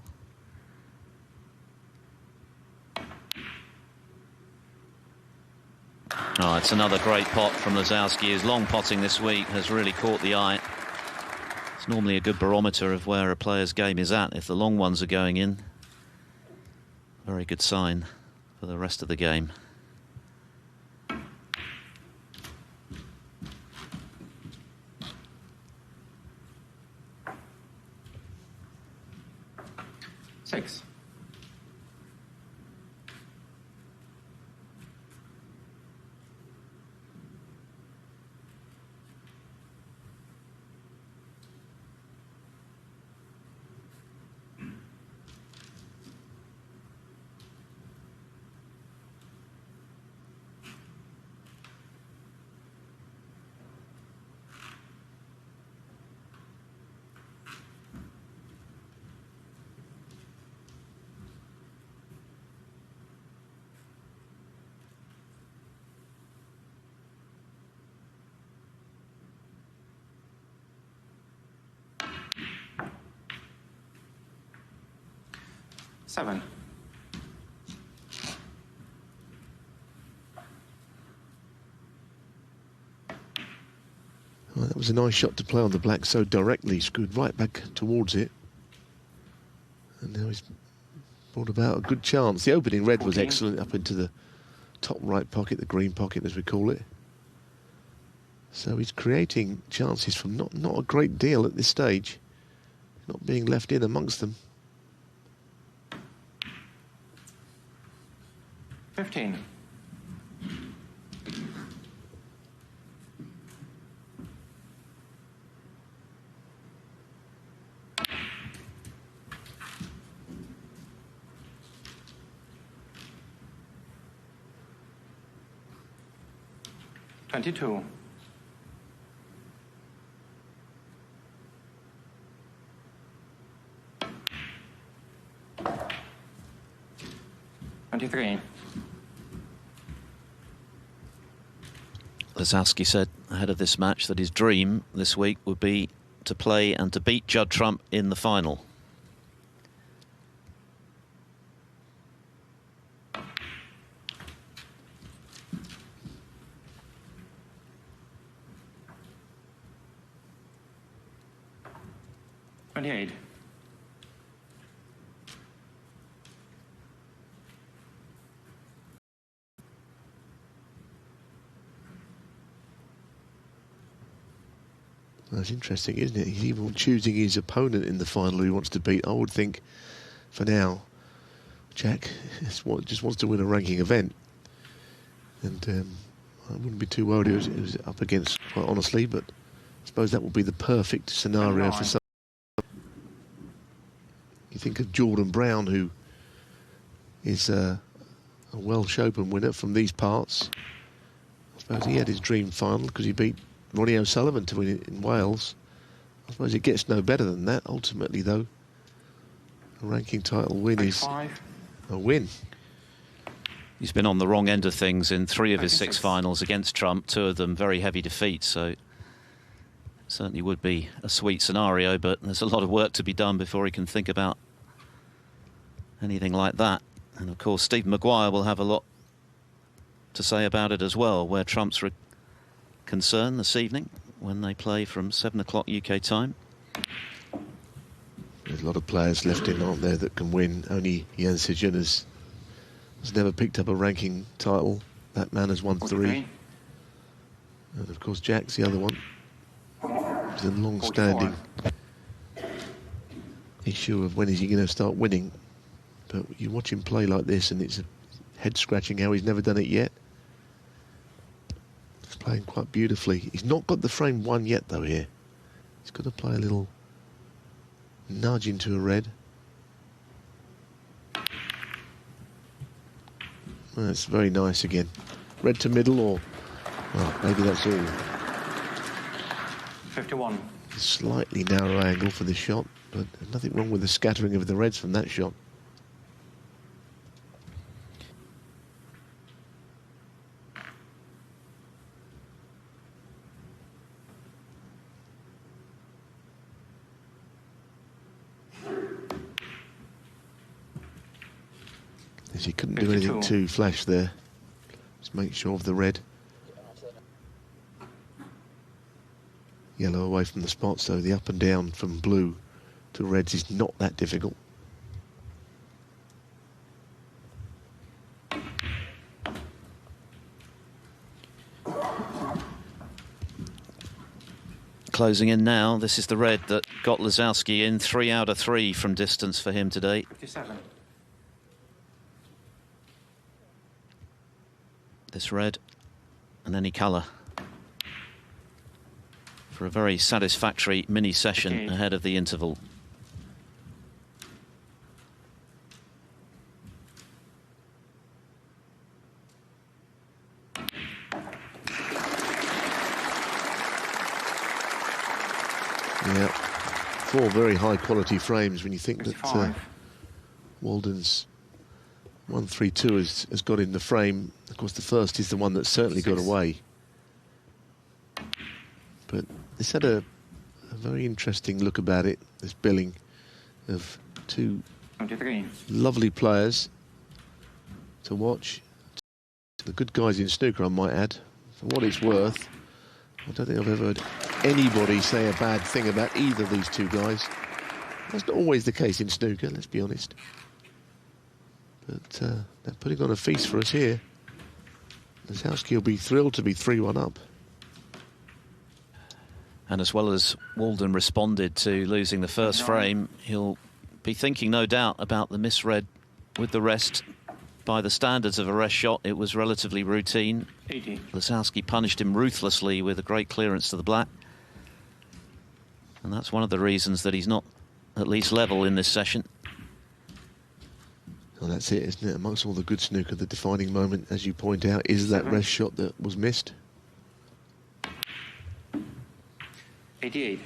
Oh, it's another great pot from Lisowski. His long potting this week has really caught the eye. It's normally a good barometer of where a player's game is at. If the long ones are going in, very good sign for the rest of the game. Six. Seven. Well, that was a nice shot to play on the black so directly, screwed right back towards it. And now he's brought about a good chance. The opening red was excellent up into the top right pocket, the green pocket as we call it. So he's creating chances from not a great deal at this stage, not being left in amongst them. 15. $22. $23. Lisowski said ahead of this match that his dream this week would be to play and to beat Judd Trump in the final. $28. That's interesting, isn't it? He's even choosing his opponent in the final who he wants to beat. I would think, for now, Jack just wants to win a ranking event. And I wouldn't be too worried it was up against, quite honestly, but I suppose that would be the perfect scenario for some. You think of Jordan Brown, who is a Welsh Open winner from these parts. I suppose he had his dream final because he beat Ronnie O'Sullivan to win it in Wales. I suppose it gets no better than that. Ultimately, though, a ranking title win is a win. He's been on the wrong end of things in 3 of his 6 finals against Trump, 2 of them very heavy defeats, so certainly would be a sweet scenario, but there's a lot of work to be done before he can think about anything like that. And of course Stephen Maguire will have a lot to say about it as well, where Trump's concerned this evening when they play from 7 o'clock UK time. There's a lot of players left in, aren't there, that can win. Only Jan Sejun has never picked up a ranking title. That man has won 3. And of course Jack's the other one. It's a long-standing issue of when is he going to start winning. But you watch him play like this and it's head-scratching how he's never done it yet. He's playing quite beautifully. He's not got the frame 1 yet, though, here. He's got to play a little nudge into a red. That's very nice again. Red to middle, or well, maybe that's all. 51. Slightly narrow angle for the shot, but nothing wrong with the scattering of the reds from that shot. He couldn't 52. Do anything too flash there. Just make sure of the red. Yellow away from the spot, so the up and down from blue to reds is not that difficult. Closing in now. This is the red that got Lisowski in. 3 out of 3 from distance for him today. 57. This red and any colour for a very satisfactory mini session ahead of the interval. Yeah, 4 very high quality frames when you think that Walden's 1-3-2 has got in the frame. Of course, the first is the one that certainly got away. But this had a very interesting look about it, this billing of 2 23. Lovely players to watch. The good guys in snooker, I might add. For what it's worth, I don't think I've ever heard anybody say a bad thing about either of these 2 guys. That's not always the case in snooker, let's be honest. But they're putting on a feast for us here. Lisowski will be thrilled to be 3-1 up. And as well as Walden responded to losing the first frame, he'll be thinking, no doubt, about the misread with the rest. By the standards of a rest shot, it was relatively routine. 80. Lisowski punished him ruthlessly with a great clearance to the black. And that's one of the reasons that he's not at least level in this session. Well, that's it, isn't it? Amongst all the good snooker, the defining moment, as you point out, is that rest shot that was missed. 88.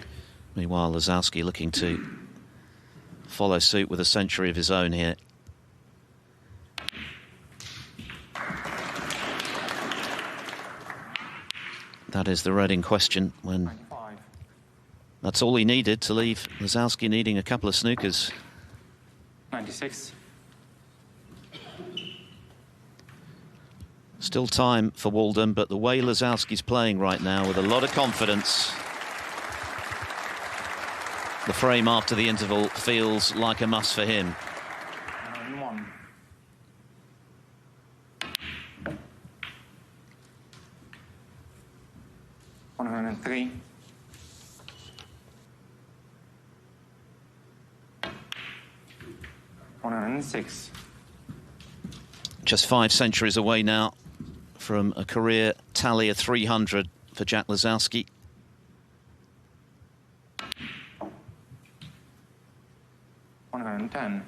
Meanwhile, Lisowski looking to follow suit with a century of his own here. That is the red in question when 95. that's all he needed to leave Lisowski needing a couple of snookers. 96. Still time for Walden, but the way Lisowski's playing right now with a lot of confidence, the frame after the interval feels like a must for him. 101. 103. 106. Just 5 centuries away now from a career tally of 300 for Jack Lisowski. $110.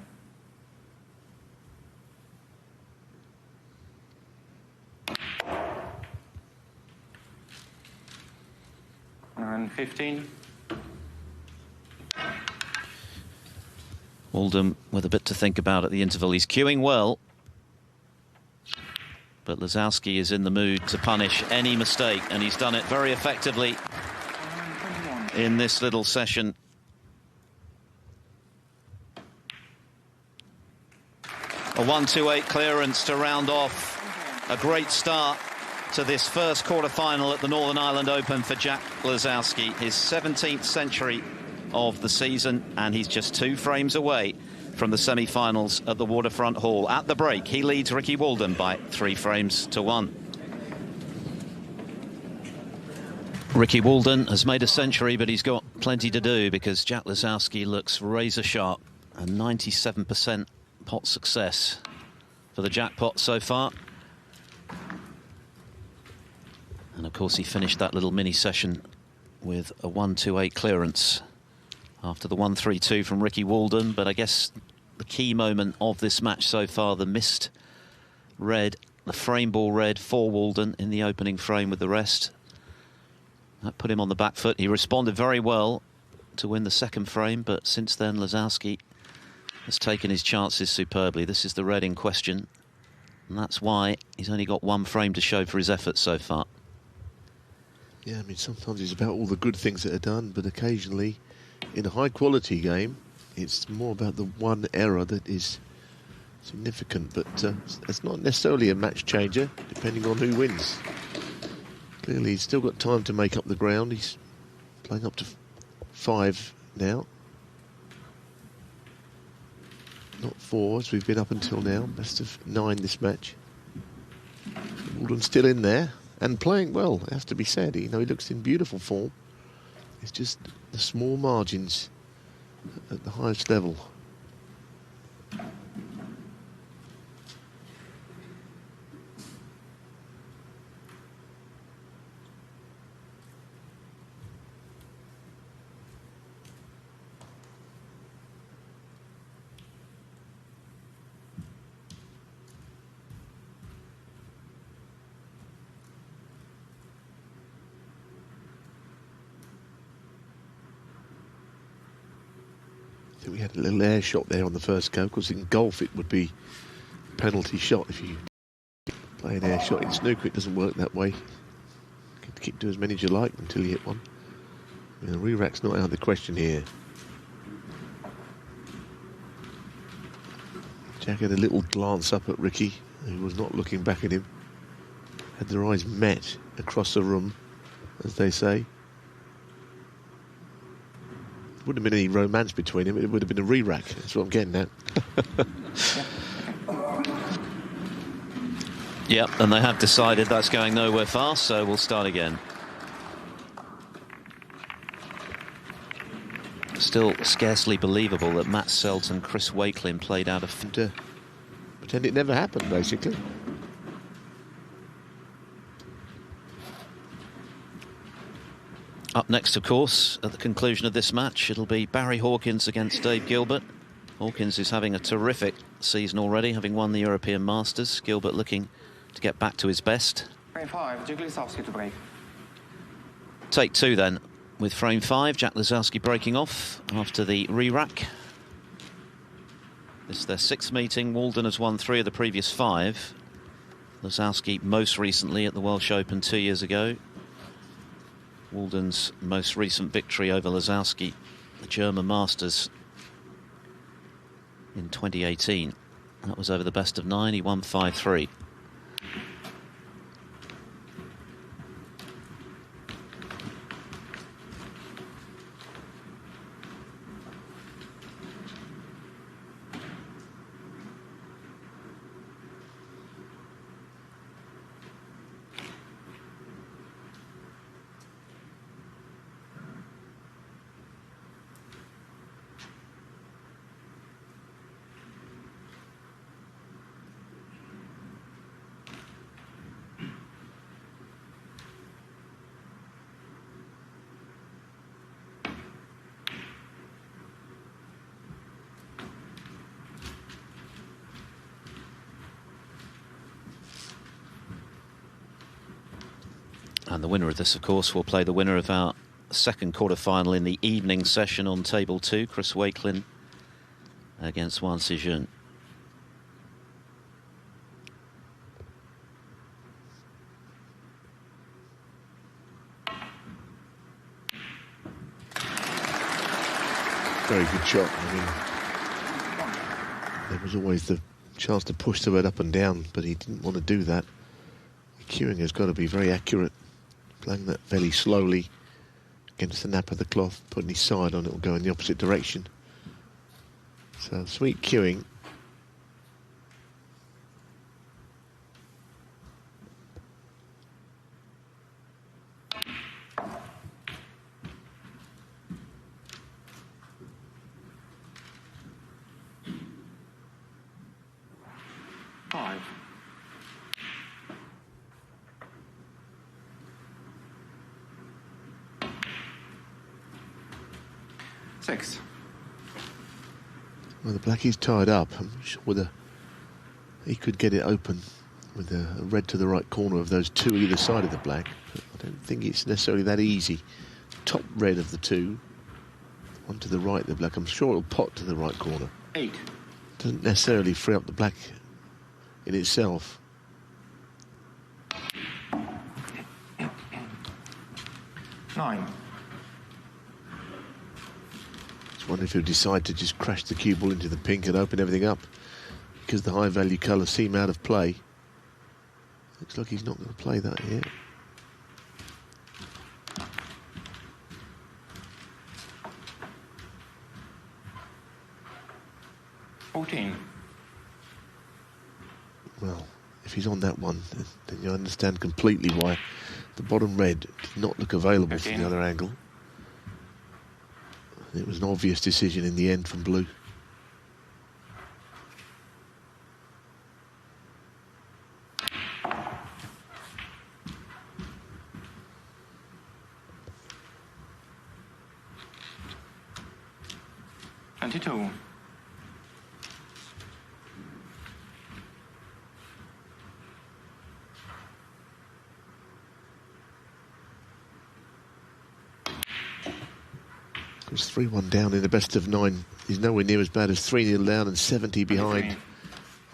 115. Walden with a bit to think about at the interval. He's queuing well. But Lisowski is in the mood to punish any mistake, and he's done it very effectively in this little session. A 1-2-8 clearance to round off. A great start to this first quarter-final at the Northern Ireland Open for Jack Lisowski. His 17th century of the season, and he's just 2 frames away from the semi-finals at the Waterfront Hall. At the break, he leads Ricky Walden by 3 frames to 1. Ricky Walden has made a century, but he's got plenty to do because Jack Lisowski looks razor sharp. A 97% pot success for the jackpot so far. And of course he finished that little mini session with a 1-2-8 clearance after the 1-3-2 from Ricky Walden. But I guess the key moment of this match so far, the missed red, the frame ball red for Walden in the opening frame with the rest. That put him on the back foot. He responded very well to win the second frame, but since then Lisowski has taken his chances superbly. This is the red in question, and that's why he's only got 1 frame to show for his efforts so far. Yeah, I mean, sometimes it's about all the good things that are done, but occasionally, in a high-quality game, it's more about the one error that is significant, but it's not necessarily a match changer, depending on who wins. Clearly, he's still got time to make up the ground. He's playing up to 5 now. Not 4, as we've been up until now. Best of 9 this match. Walden's still in there and playing well, it has to be said. You know, he looks in beautiful form. It's just the small margins at the highest level. I think we had a little air shot there on the first go, because in golf it would be a penalty shot if you play an air shot. In snooker it doesn't work that way. You can keep doing as many as you like until you hit one. I mean, the re-rack's not out of the question here. Jack had a little glance up at Ricky, who was not looking back at him. Had their eyes met across the room, as they say. Wouldn't have been any romance between them, it would have been a re-rack. That's what I'm getting at. Yep, and they have decided that's going nowhere fast, so we'll start again. Still scarcely believable that Matt Selt and Chris Wakelin played out of... Pretend it never happened, basically. Up next, of course, at the conclusion of this match, it'll be Barry Hawkins against Dave Gilbert. Hawkins is having a terrific season already, having won the European Masters. Gilbert looking to get back to his best. Frame 5, Jack Lisowski to break. Take 2 then, with frame 5, Jack Lisowski breaking off after the re-rack. This is their 6th meeting. Walden has won 3 of the previous 5. Lisowski most recently at the Welsh Open 2 years ago. Walden's most recent victory over Lisowski, the German Masters, in 2018. That was over the best of 9. He won 5-3. And the winner of this, of course, will play the winner of our second quarter-final in the evening session on table 2, Chris Wakelin against Wan Si-jun. very good shot. I mean, there was always the chance to push the red up and down, but he didn't want to do that. Cueing has got to be very accurate, playing that fairly slowly against the nap of the cloth, putting his side on it will go in the opposite direction. So sweet cueing. Five. 6. Well, the black is tied up. I'm sure he could get it open with a red to the right corner of those two either side of the black. But I don't think it's necessarily that easy. Top red of the two, one to the right of the black. I'm sure it'll pot to the right corner. 8. Doesn't necessarily free up the black in itself. 9. Just wonder if he'll decide to just crash the cue ball into the pink and open everything up, because the high value colours seem out of play. Looks like he's not going to play that here. Well, if he's on that one, then you understand completely why the bottom red did not look available from the other angle. It was an obvious decision in the end from blue. Two. It was 3-1 down in the best of 9. He's nowhere near as bad as 3-0 down and 70 behind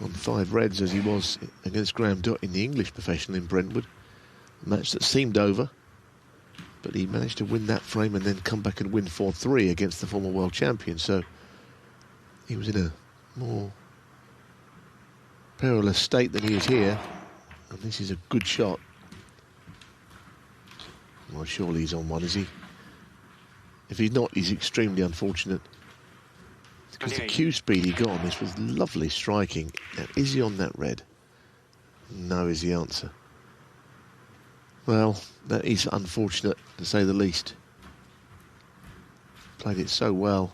on 5 reds as he was against Graham Dott in the English professional in Brentwood. A match that seemed over, but he managed to win that frame and then come back and win 4-3 against the former world champion. So he was in a more perilous state than he is here. And this is a good shot. Well, surely he's on one, is he? If he's not, he's extremely unfortunate. Because the cue speed he got on this was lovely striking. Now, is he on that red? No is the answer. Well, that is unfortunate, to say the least. Played it so well.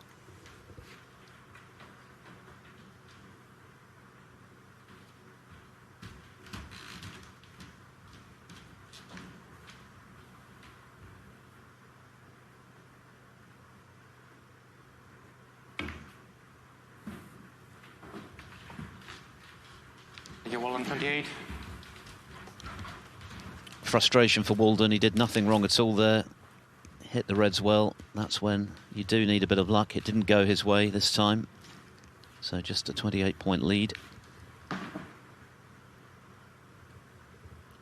Walden 28. Frustration for Walden. He did nothing wrong at all there. Hit the reds well. That's when you do need a bit of luck. It didn't go his way this time. So just a 28-point lead.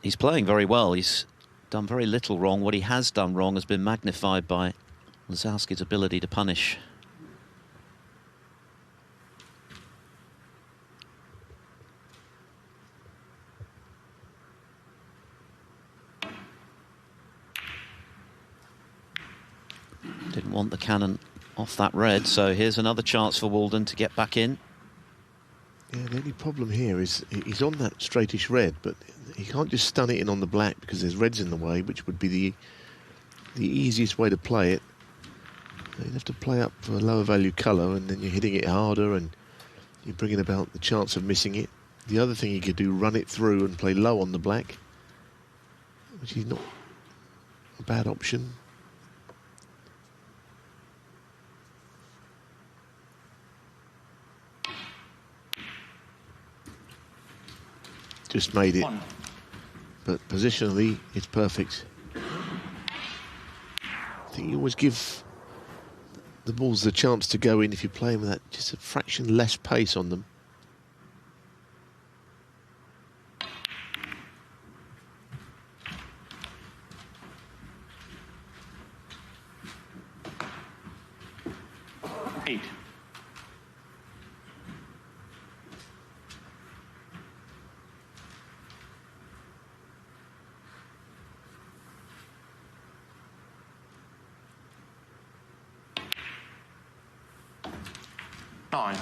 He's playing very well. He's done very little wrong. What he has done wrong has been magnified by Lisowski's ability to punish. Didn't want the cannon off that red, so here's another chance for Walden to get back in. Yeah, the only problem here is he's on that straightish red, but he can't just stun it in on the black because there's reds in the way, which would be the easiest way to play it. You'd have to play up for a lower value colour, and then you're hitting it harder and you're bringing about the chance of missing it. The other thing you could do, run it through and play low on the black, which is not a bad option. Just made it, but positionally it's perfect. I think you always give the balls the chance to go in if you play them with that just a fraction less pace on them. 8. Nine.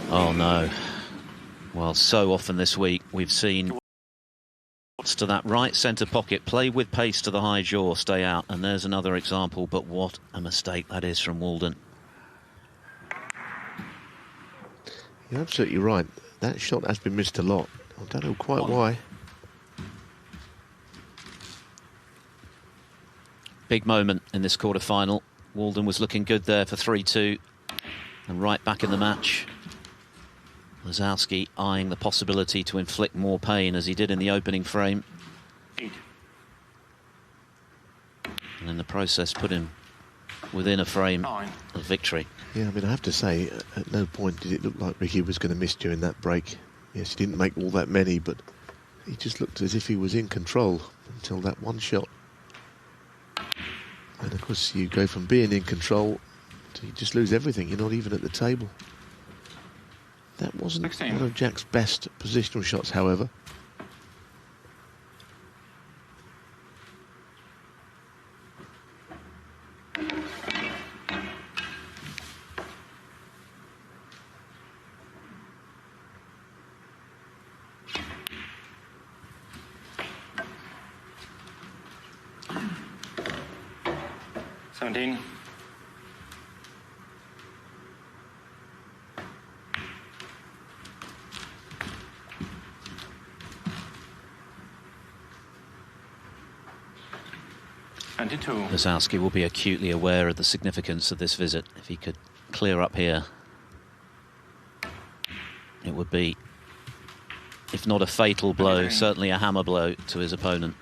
Oh no. Well, so often this week we've seen to that right centre pocket, play with pace to the high jaw, stay out, and there's another example, but what a mistake that is from Walden. You're absolutely right. That shot has been missed a lot. I don't know quite why. Big moment in this quarter-final. Walden was looking good there for 3-2 and right back in the match. Lisowski eyeing the possibility to inflict more pain as he did in the opening frame. 8. And in the process put him within a frame 9. of victory. Yeah, I mean, I have to say, at no point did it look like Ricky was going to miss during that break. Yes, he didn't make all that many, but he just looked as if he was in control until that one shot. And of course, you go from being in control to you just lose everything. You're not even at the table. That wasn't 16. one of Jack's best positional shots, however. Seventeen. Lisowski will be acutely aware of the significance of this visit. If he could clear up here, it would be, if not a fatal blow, certainly a hammer blow to his opponent.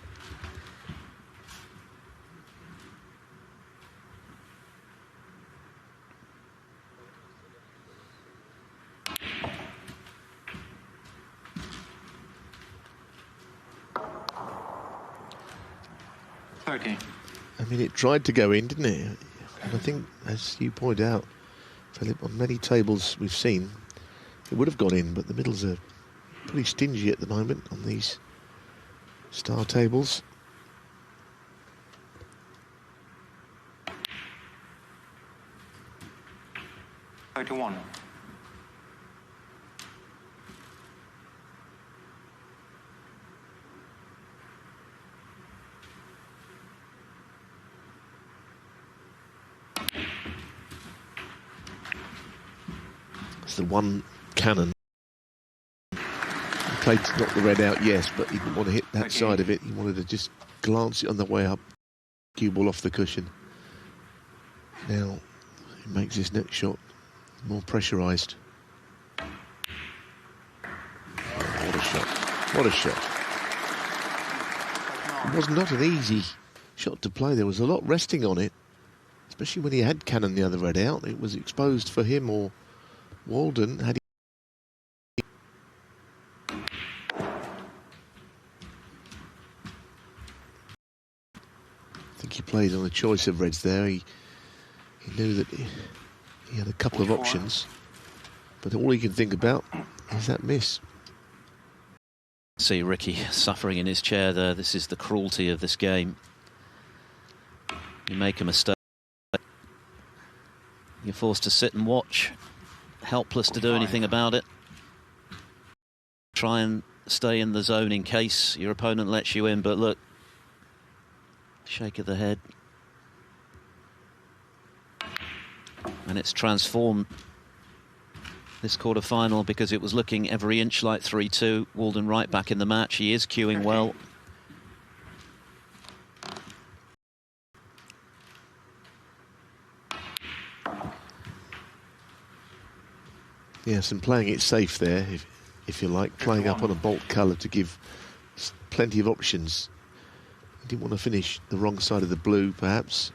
I mean, it tried to go in, didn't it? And I think, as you point out, Philip, on many tables we've seen, it would have gone in, but the middles are pretty stingy at the moment on these star tables. $31. It's the one cannon. He played to knock the red out, yes, but he didn't want to hit that side of it. He wanted to just glance it on the way up, cue ball off the cushion. Now he makes his next shot more pressurised. What a shot. What a shot. It was not an easy shot to play. There was a lot resting on it, especially when he had cannon the other red out. It was exposed for him or Walden had he... I think he played on a choice of reds there. He knew that he had a couple of options, but all he can think about is that miss. See Ricky suffering in his chair there. This is the cruelty of this game. You make a mistake, you're forced to sit and watch, helpless to do anything about it. Try and stay in the zone in case your opponent lets you in, but look, shake of the head. And it's transformed this quarter-final because it was looking every inch like 3-2. Walden right back in the match. He is cueing well. Yes, and playing it safe there, if you like, playing up on a bolt colour to give plenty of options. He didn't want to finish the wrong side of the blue, perhaps.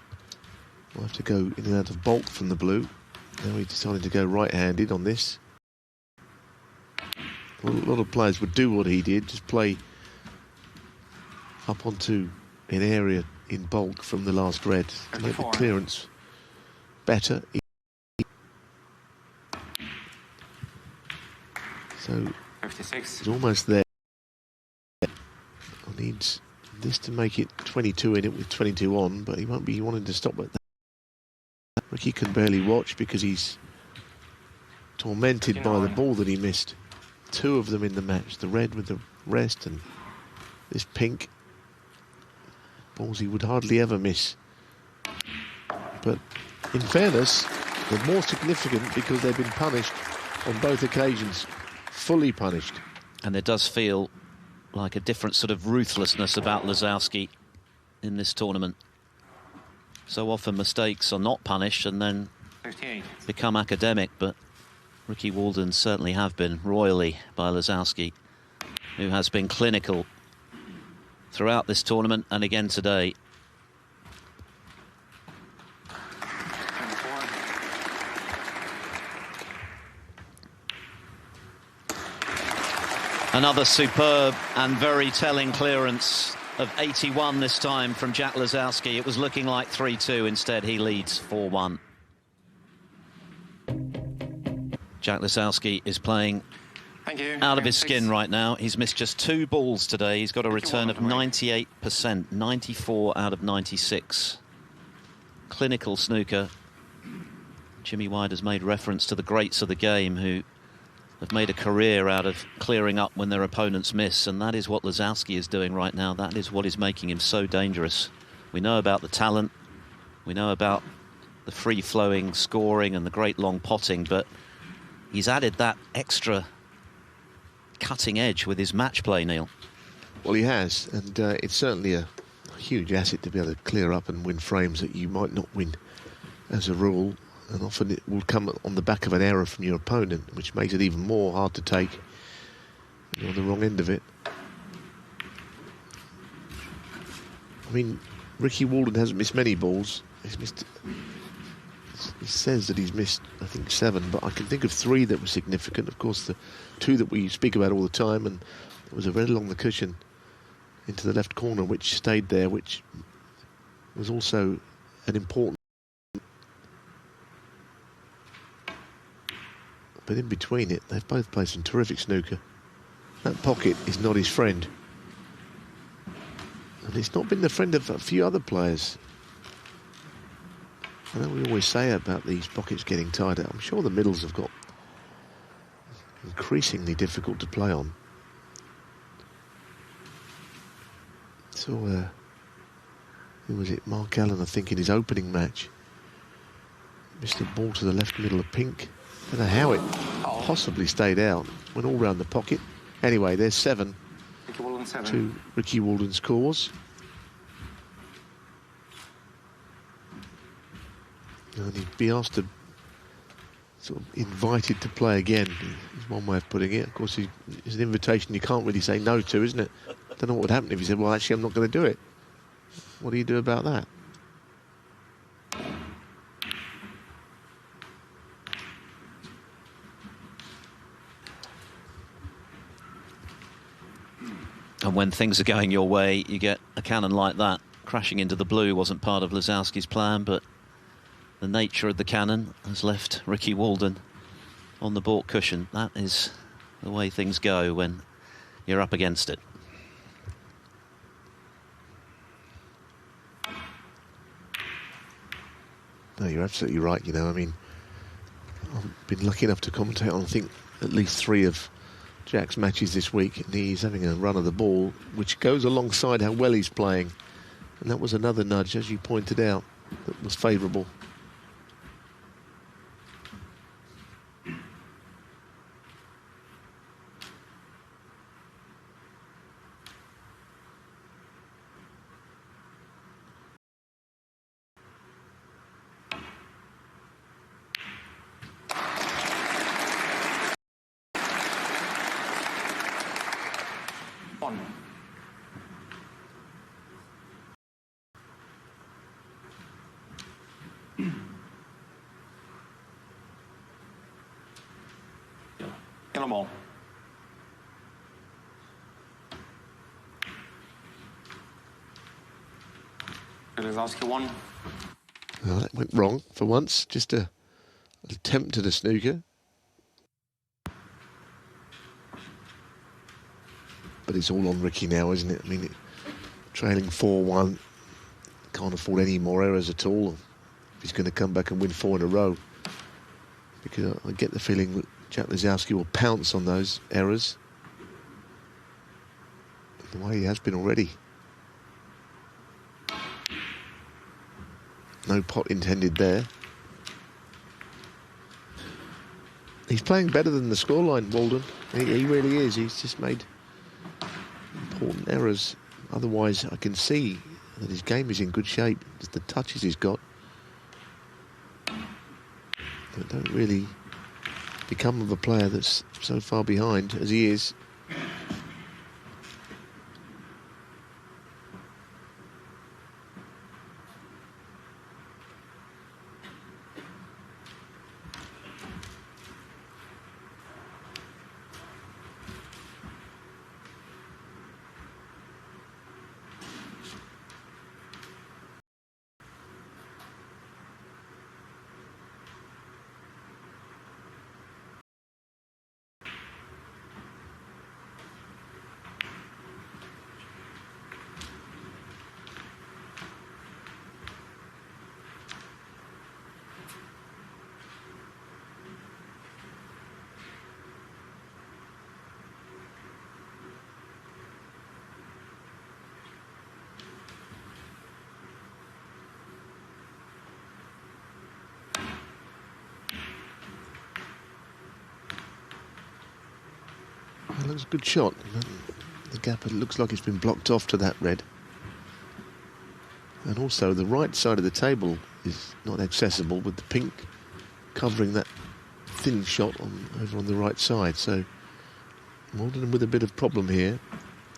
We'll have to go in and out of bolt from the blue. Now he decided to go right-handed on this. A lot of players would do what he did, just play up onto an area in bulk from the last red to make the clearance better. So 56. it's almost there. Needs this to make it 22 in it with 22 on, but he won't be wanting to stop at that. Ricky can barely watch because he's tormented 59. by the ball that he missed. 2 of them in the match, the red with the rest and this pink. Balls he would hardly ever miss. But in fairness, they're more significant because they've been punished on both occasions, fully punished. And it does feel like a different sort of ruthlessness about Lisowski in this tournament. So often mistakes are not punished and then 58. become academic, but Ricky Walden certainly have been royally by Lisowski, who has been clinical throughout this tournament and again today. Another superb and very telling clearance of 81 this time from Jack Lisowski. It was looking like 3-2. Instead, he leads 4-1. Jack Lisowski is playing out of his skin right now. He's missed just 2 balls today. He's got a return of 98%, 94 out of 96. Clinical snooker. Jimmy White has made reference to the greats of the game who have made a career out of clearing up when their opponents miss, and that is what Lisowski is doing right now. That is what is making him so dangerous. We know about the talent, we know about the free-flowing scoring and the great long potting, but he's added that extra cutting edge with his match play, Neil. Well, he has, and it's certainly a huge asset to be able to clear up and win frames that you might not win as a rule. And often it will come on the back of an error from your opponent, which makes it even more hard to take. You're on the wrong end of it. I mean, Ricky Walden hasn't missed many balls. He's missed... He says that he's missed, I think, 7, but I can think of 3 that were significant. Of course, the 2 that we speak about all the time, and it was a red along the cushion into the left corner, which stayed there, which was also an important... But in between it, they've both played some terrific snooker. That pocket is not his friend. And it's not been the friend of a few other players. I know we always say about these pockets getting tighter. I'm sure the middles have got increasingly difficult to play on. So, who was it? Mark Allen, I think, in his opening match. Missed a ball to the left middle of pink. I don't know how it possibly stayed out. Went all round the pocket. Anyway, there's 7 to Ricky Walden's cause. And he'd be asked to sort of invited to play again, is one way of putting it. Of course, it's an invitation you can't really say no to, isn't it? I don't know what would happen if he said, well, actually, I'm not going to do it. What do you do about that? And when things are going your way, you get a cannon like that. Crashing into the blue wasn't part of Lisowski's plan, but the nature of the cannon has left Ricky Walden on the baulk cushion. That is the way things go when you're up against it. No, you're absolutely right, you know. I mean, I've been lucky enough to commentate on, I think, at least 3 of Jack's matches this week, and he's having a run of the ball, which goes alongside how well he's playing. And that was another nudge, as you pointed out, that was favourable. Yellow ball. Lisowski 1. Well, that went wrong for once. Just a attempt at a snooker. But it's all on Ricky now, isn't it? I mean, trailing 4-1, can't afford any more errors at all if he's going to come back and win 4 in a row. Because I get the feeling that Jack Lisowski will pounce on those errors the way he has been already. No pot intended there. He's playing better than the scoreline, Walden. He really is. He's just made important errors. Otherwise, I can see that his game is in good shape. Just the touches he's got that don't really become of a player that's so far behind as he is. That looks a good shot. The gap, it looks like it's been blocked off to that red. And also the right side of the table is not accessible with the pink covering that thin shot over on the right side. So Walden with a bit of problem here.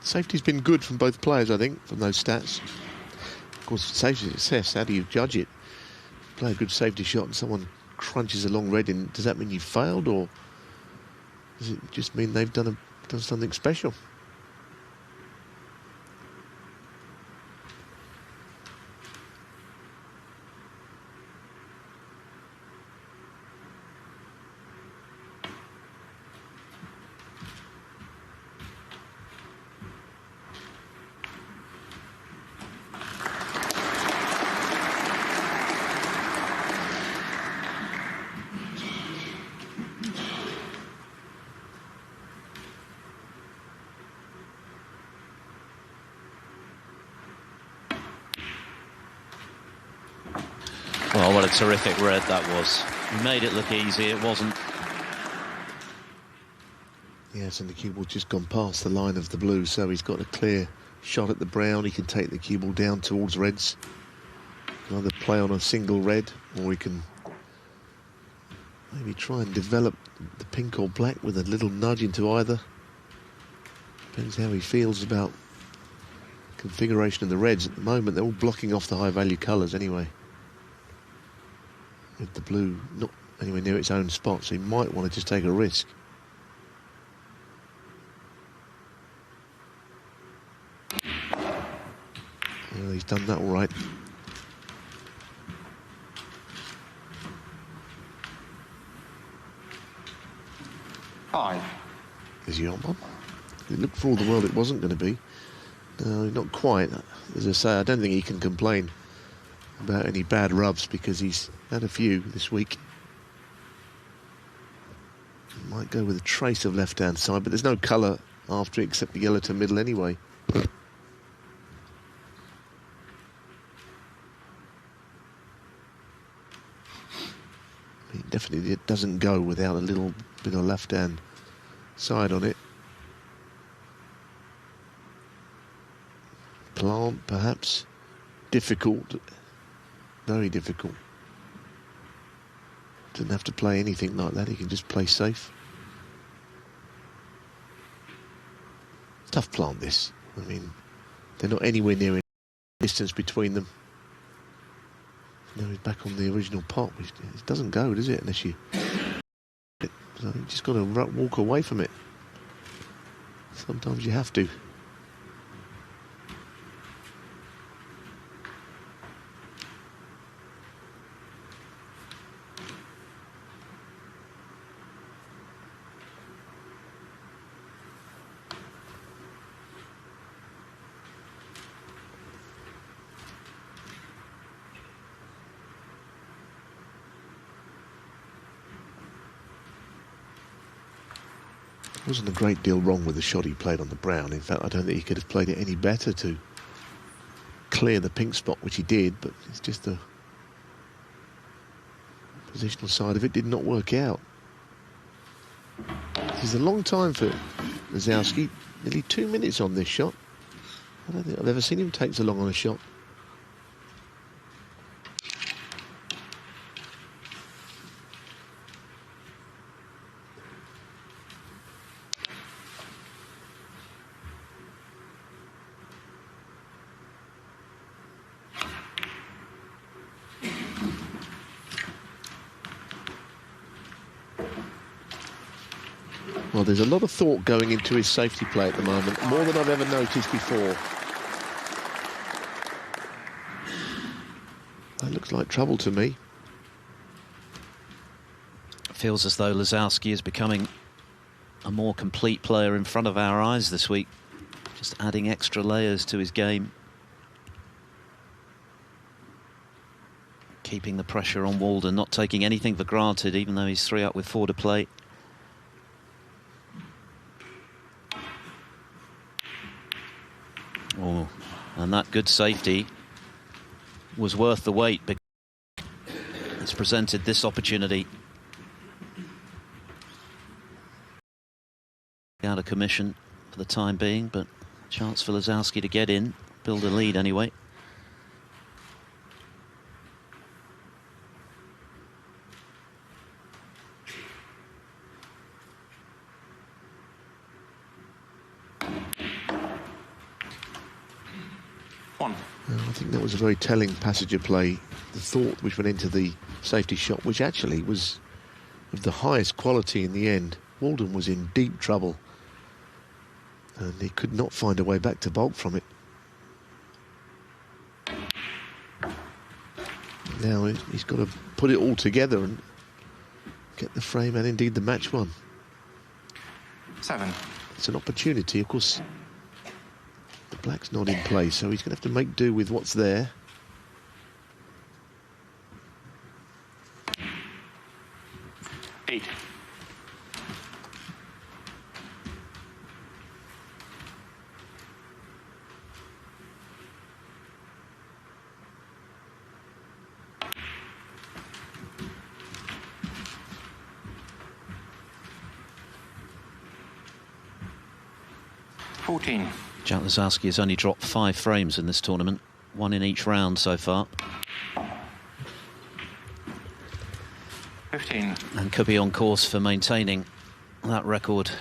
Safety's been good from both players, I think, from those stats. Of course, safety success, how do you judge it? Play a good safety shot and someone crunches a long red in, does that mean you failed, or does it just mean they've done something special? Well, what a terrific red that was. Made it look easy, it wasn't. Yes, and the cue ball's just gone past the line of the blue, so he's got a clear shot at the brown. He can take the cue ball down towards reds. Can either play on a single red, or he can maybe try and develop the pink or black with a little nudge into either. Depends how he feels about configuration of the reds. At the moment, they're all blocking off the high-value colours anyway, with the blue not anywhere near its own spot, so he might want to just take a risk. Well, he's done that all right. Five. Is he on one? It looked for all the world it wasn't going to be. No, not quite. As I say, I don't think he can complain about any bad rubs because he's had a few this week. Might go with a trace of left-hand side, but there's no colour after it except the yellow to middle anyway. It definitely doesn't go without a little bit of left-hand side on it. Plant, perhaps. Difficult. Very difficult. Doesn't have to play anything like that. He can just play safe. Tough plant, this. I mean, they're not anywhere near any distance between them. Now he's back on the original pot. It doesn't go, does it? Unless you... So you just got to walk away from it. Sometimes you have to. Wasn't a great deal wrong with the shot he played on the brown. In fact, I don't think he could have played it any better to clear the pink spot, which he did, but it's just the positional side of it did not work out. This is a long time for Lisowski, nearly 2 minutes on this shot. I don't think I've ever seen him take so long on a shot. Well, there's a lot of thought going into his safety play at the moment, more than I've ever noticed before. That looks like trouble to me. Feels as though Lisowski is becoming a more complete player in front of our eyes this week, just adding extra layers to his game. Keeping the pressure on Walden, not taking anything for granted, even though he's 3 up with 4 to play. Oh, and that good safety was worth the wait, because it's presented this opportunity. Out of commission for the time being, but chance for Lisowski to get in, build a lead anyway. I think that was a very telling passage of play. The thought which went into the safety shot, which actually was of the highest quality in the end. Walden was in deep trouble, and he could not find a way back to bulk from it. Now he's got to put it all together and get the frame and indeed the match won. 7. It's an opportunity, of course. The black's not in play, so he's going to have to make do with what's there. Eight. Jack Lisowski has only dropped 5 frames in this tournament, 1 in each round so far. 15. And could be on course for maintaining that record.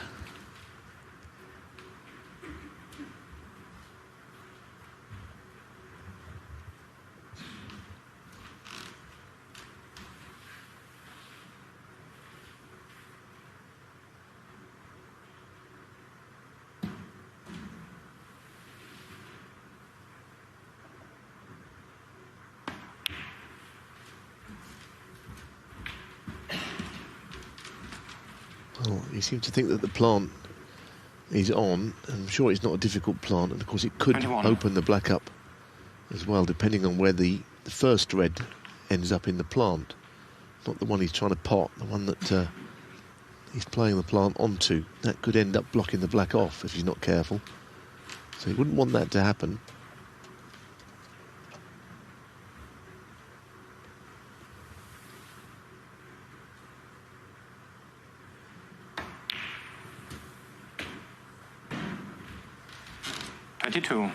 Well, you seem to think that the plant is on. I'm sure it's not a difficult plant, and of course it could 21. open the black up as well, depending on where the first red ends up in the plant. Not the one he's trying to pot, the one that he's playing the plant onto. That could end up blocking the black off if he's not careful. So he wouldn't want that to happen. Two.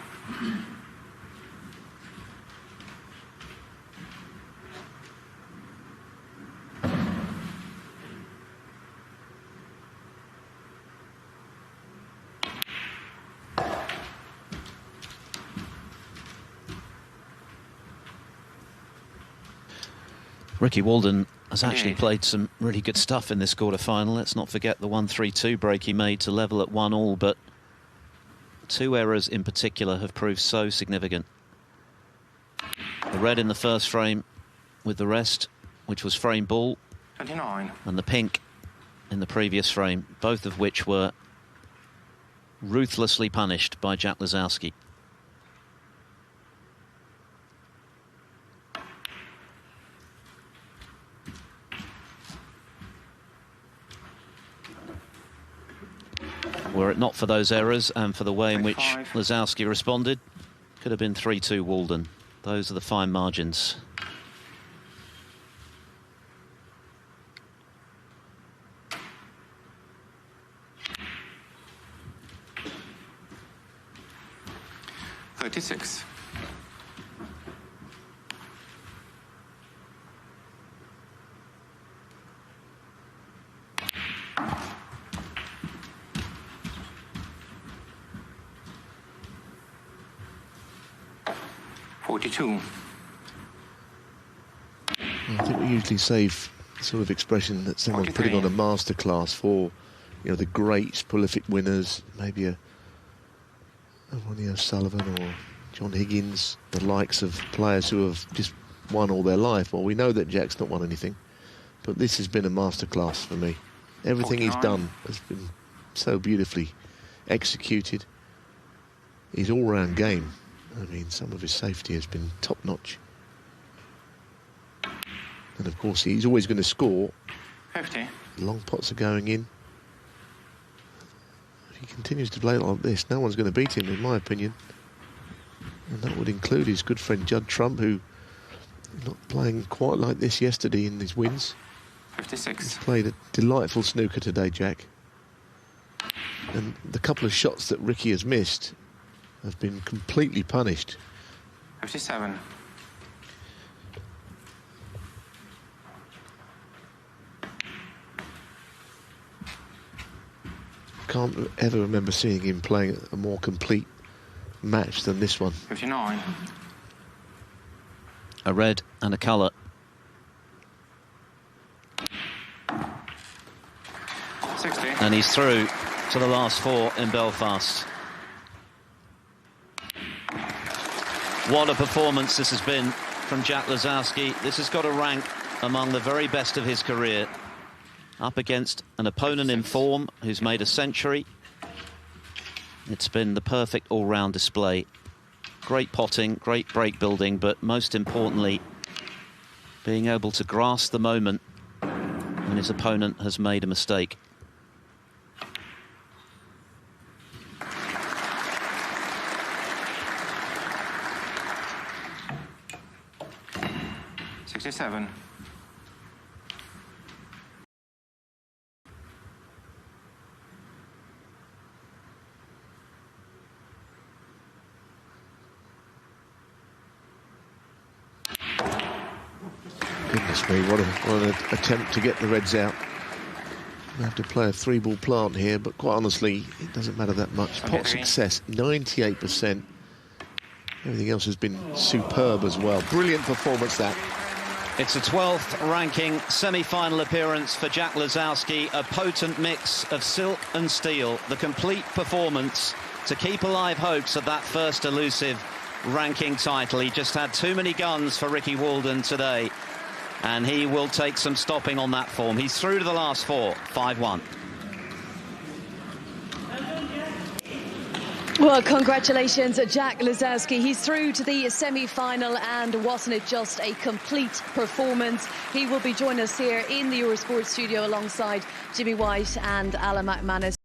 Ricky Walden has actually played some really good stuff in this quarter-final. Let's not forget the 1-3-2 break he made to level at 1-all, but 2 errors in particular have proved so significant. The red in the first frame with the rest, which was frame ball, 29. and the pink in the previous frame, both of which were ruthlessly punished by Jack Lisowski. Were it not for those errors and for the way in which Lisowski responded, could have been 3-2 Walden. Those are the fine margins. .36. I think we usually save sort of expression that someone's putting on a masterclass for, you know, the greats, prolific winners, maybe a Ronnie O'Sullivan or John Higgins, the likes of players who have just won all their life. Well, we know that Jack's not won anything, but this has been a masterclass for me. Everything he's done has been so beautifully executed. His all-round game, I mean, some of his safety has been top-notch. And of course, he's always going to score. 50. Long pots are going in. If he continues to play like this, no one's going to beat him, in my opinion. And that would include his good friend Judd Trump, who not playing quite like this yesterday in his wins. 56. He's played a delightful snooker today, Jack. And the couple of shots that Ricky has missed have been completely punished. 57. Can't ever remember seeing him playing a more complete match than this one. 59. A red and a colour. 60. And he's through to the last four in Belfast. What a performance this has been from Jack Lisowski. This has got to rank among the very best of his career. Up against an opponent in form who's made a century. It's been the perfect all-round display. Great potting, great break building, but most importantly, being able to grasp the moment when his opponent has made a mistake. .67. Goodness me, what an attempt to get the Reds out. We have to play a three-ball plant here, but quite honestly, it doesn't matter that much. Pot success, 98%. Everything else has been superb as well. Brilliant performance, that. It's a 12th ranking semi-final appearance for Jack Lisowski, a potent mix of silk and steel, the complete performance to keep alive hopes of that first elusive ranking title. He just had too many guns for Ricky Walden today, and he will take some stopping on that form. He's through to the last four, 5-1. Well, congratulations, Jack Lisowski. He's through to the semi-final, and wasn't it just a complete performance? He will be joining us here in the Eurosport studio alongside Jimmy White and Alan McManus.